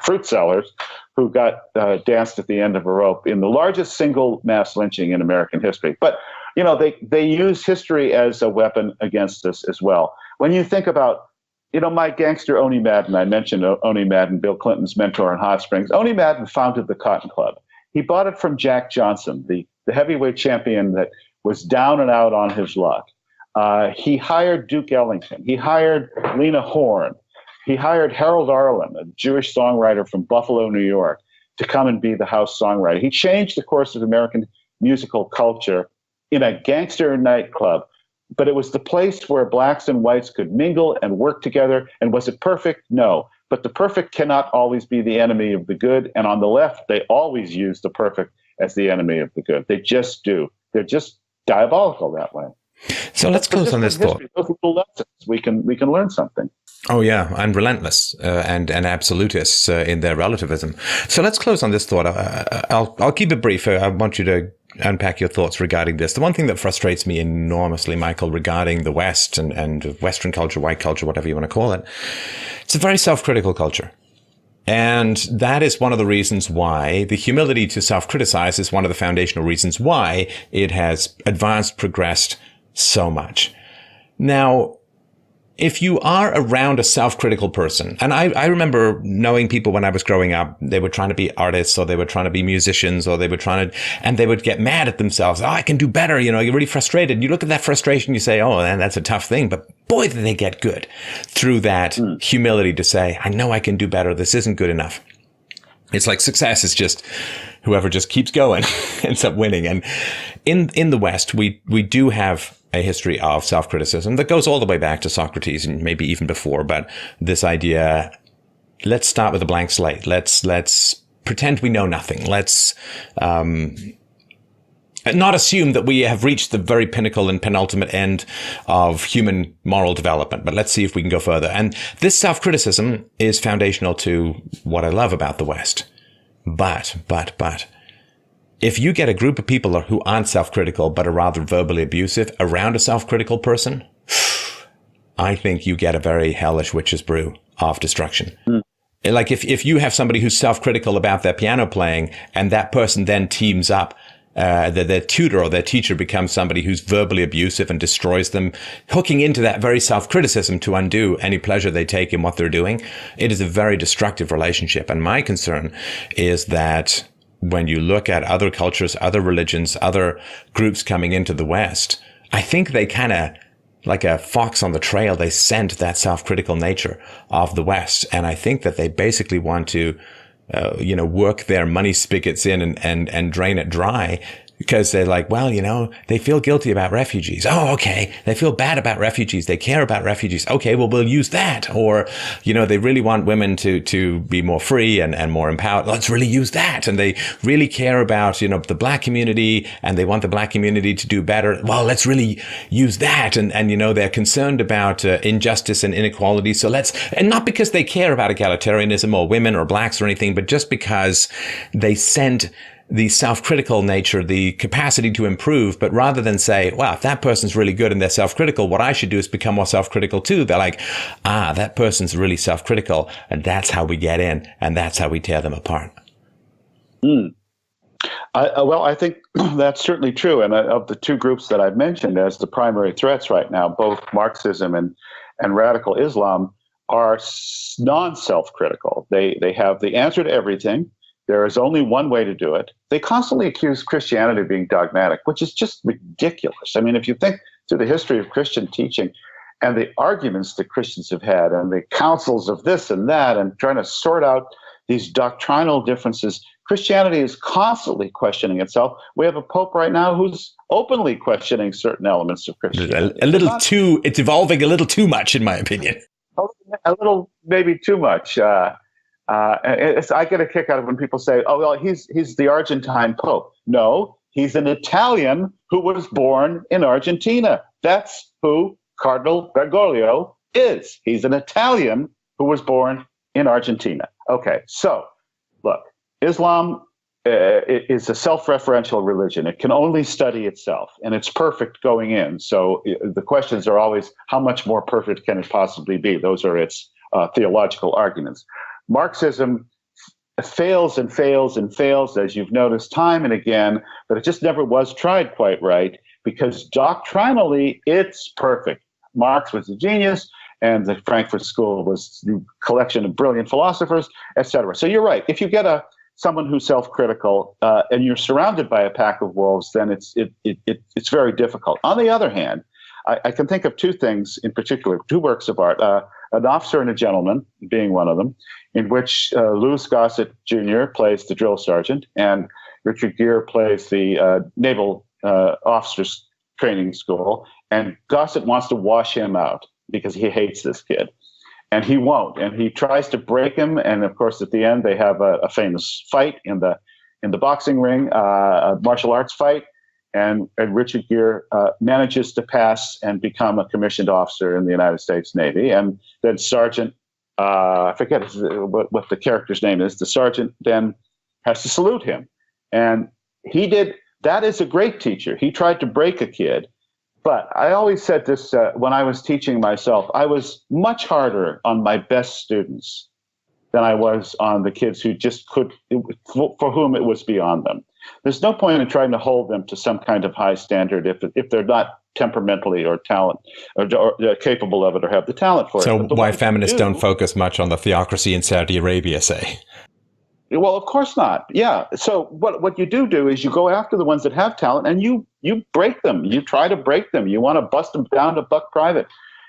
fruit sellers who got danced at the end of a rope in the largest single mass lynching in American history. But, they use history as a weapon against us as well. When you think about, my gangster Oni Madden, I mentioned Oni Madden, Bill Clinton's mentor in Hot Springs. Oni Madden founded the Cotton Club. He bought it from Jack Johnson, the heavyweight champion that was down and out on his luck. He hired Duke Ellington. He hired Lena Horne. He hired Harold Arlen, a Jewish songwriter from Buffalo, New York, to come and be the house songwriter. He changed the course of American musical culture in a gangster nightclub, but it was the place where blacks and whites could mingle and work together. And was it perfect? No. But the perfect cannot always be the enemy of the good. And on the left, they always use the perfect as the enemy of the good. They just do. They're just diabolical that way. So let's close on this thought. Those little lessons, we can learn something. Oh yeah, and relentless and absolutists in their relativism. So let's close on this thought. I'll keep it brief. I want you to unpack your thoughts regarding this. The one thing that frustrates me enormously, Michael, regarding the West and Western culture, white culture, whatever you want to call it, it's a very self-critical culture. And that is one of the reasons why the humility to self-criticize is one of the foundational reasons why it has advanced, progressed so much. Now, if you are around a self-critical person, and I remember knowing people when I was growing up, they were trying to be artists or they were trying to be musicians or they were and they would get mad at themselves. Oh, I can do better. You're really frustrated. You look at that frustration, you say, oh, man, that's a tough thing. But boy, did they get good through that humility to say, I know I can do better. This isn't good enough. It's like success is just whoever just keeps going ends up winning. And in the West, we do have a history of self-criticism that goes all the way back to Socrates and maybe even before. But this idea, let's start with a blank slate. Let's pretend we know nothing. Let's not assume that we have reached the very pinnacle and penultimate end of human moral development, but let's see if we can go further. And this self-criticism is foundational to what I love about the West. But if you get a group of people who aren't self-critical but are rather verbally abusive around a self-critical person, I think you get a very hellish witch's brew of destruction. Like if you have somebody who's self-critical about their piano playing and that person then teams up, their tutor or their teacher becomes somebody who's verbally abusive and destroys them, hooking into that very self-criticism to undo any pleasure they take in what they're doing, it is a very destructive relationship. And my concern is that when you look at other cultures, other religions, other groups coming into the West, I think they kind of, like a fox on the trail, they scent that self-critical nature of the West. And I think that they basically want to, work their money spigots in and drain it dry, because they're like, well, they feel guilty about refugees. Oh, okay. They feel bad about refugees. They care about refugees. Okay, well, we'll use that. Or, they really want women to be more free and more empowered. Let's really use that. And they really care about, the black community, and they want the black community to do better. Well, let's really use that. And they're concerned about injustice and inequality. So and not because they care about egalitarianism or women or blacks or anything, but just because they send the self-critical nature, the capacity to improve, but rather than say, wow, if that person's really good and they're self-critical, what I should do is become more self-critical too. They're like, that person's really self-critical, and that's how we get in, and that's how we tear them apart. I think that's certainly true. And of the two groups that I've mentioned as the primary threats right now, both Marxism and radical Islam are non-self-critical. They have the answer to everything. There is only one way to do it. They constantly accuse Christianity of being dogmatic, which is just ridiculous. I mean, if you think through the history of Christian teaching and the arguments that Christians have had and the councils of this and that and trying to sort out these doctrinal differences, Christianity is constantly questioning itself. We have a pope right now who's openly questioning certain elements of Christianity. It's evolving a little too much, in my opinion. A little, maybe too much. I get a kick out of when people say, "Oh, well, he's the Argentine Pope." No, he's an Italian who was born in Argentina. That's who Cardinal Bergoglio is. He's an Italian who was born in Argentina. Okay, so look, Islam is a self-referential religion. It can only study itself, and it's perfect going in. So the questions are always, how much more perfect can it possibly be? Those are its theological arguments. Marxism fails and fails and fails, as you've noticed time and again, but it just never was tried quite right, because doctrinally it's perfect. Marx was a genius, and the Frankfurt School was a collection of brilliant philosophers, etc. So you're right. If you get someone who's self-critical and you're surrounded by a pack of wolves, then it's very difficult. On the other hand, I can think of two things in particular, two works of art, An Officer and a Gentleman being one of them, in which Louis Gossett Jr. plays the drill sergeant and Richard Gere plays the naval officers training school. And Gossett wants to wash him out because he hates this kid. And he won't. And he tries to break him. And of course, at the end, they have a famous fight in the boxing ring, a martial arts fight. And Richard Gere manages to pass and become a commissioned officer in the United States Navy. And then Sergeant, I forget what the character's name is, the sergeant then has to salute him. And that is a great teacher. He tried to break a kid. But I always said this when I was teaching myself, I was much harder on my best students than I was on the kids who just for whom it was beyond them. There's no point in trying to hold them to some kind of high standard if they're not temperamentally or talent or capable of it or have the talent for it. So why feminists don't focus much on the theocracy in Saudi Arabia, say? Well, of course not. Yeah. So what you do is you go after the ones that have talent and you break them. You try to break them. You want to bust them down to buck private.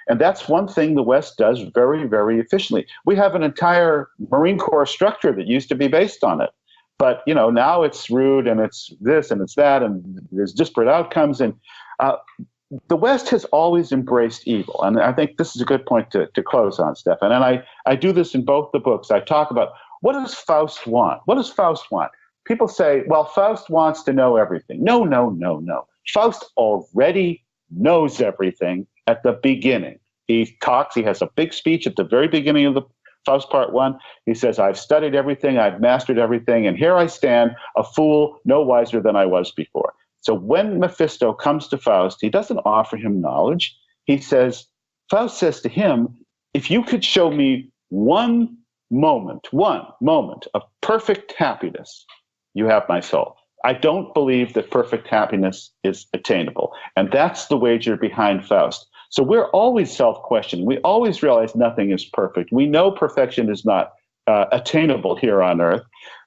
And that's one thing the West does very, very efficiently. We have an entire Marine Corps structure that used to be based on it. But, now it's rude and it's this and it's that and there's disparate outcomes. And the West has always embraced evil. And I think this is a good point to close on, Stefan. And I do this in both the books. I talk about, what does Faust want? What does Faust want? People say, well, Faust wants to know everything. No. Faust already knows everything at the beginning. He has a big speech at the very beginning Faust Part 1, he says, I've studied everything, I've mastered everything, and here I stand, a fool, no wiser than I was before. So when Mephisto comes to Faust, he doesn't offer him knowledge. Faust says to him, if you could show me one moment of perfect happiness, you have my soul. I don't believe that perfect happiness is attainable. And that's the wager behind Faust. So we're always self-questioning. We always realize nothing is perfect. We know perfection is not attainable here on earth,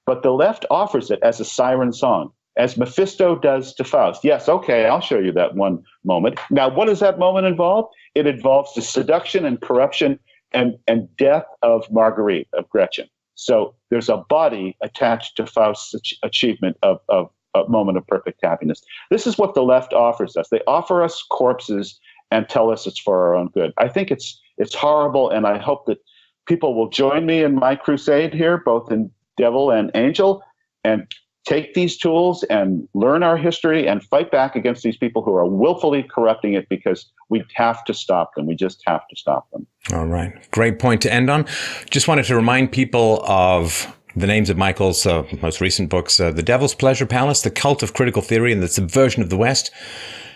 but the left offers it as a siren song, as Mephisto does to Faust. Yes, okay, I'll show you that one moment. Now, what does that moment involve? It involves the seduction and corruption and death of Marguerite, of Gretchen. So there's a body attached to Faust's achievement of a moment of perfect happiness. This is what the left offers us. They offer us corpses and tell us it's for our own good. I think it's horrible, and I hope that people will join me in my crusade here, both in Devil and Angel, and take these tools and learn our history and fight back against these people who are willfully corrupting it, because we have to stop them. We just have to stop them. All right. Great point to end on. Just wanted to remind people of the names of Michael's most recent books, The Devil's Pleasure Palace, The Cult of Critical Theory and the Subversion of the West,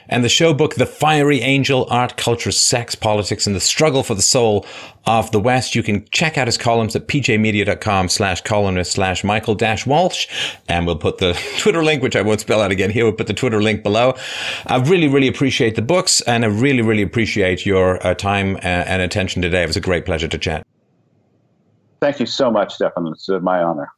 and the show book, The Fiery Angel, Art, Culture, Sex, Politics, and the Struggle for the Soul of the West. You can check out his columns at pjmedia.com/columnist/Michael-Walsh. And we'll put the Twitter link, which I won't spell out again here. We'll put the Twitter link below. I really, really appreciate the books, and I really, really appreciate your time and attention today. It was a great pleasure to chat. Thank you so much, Stefan. It's my honor.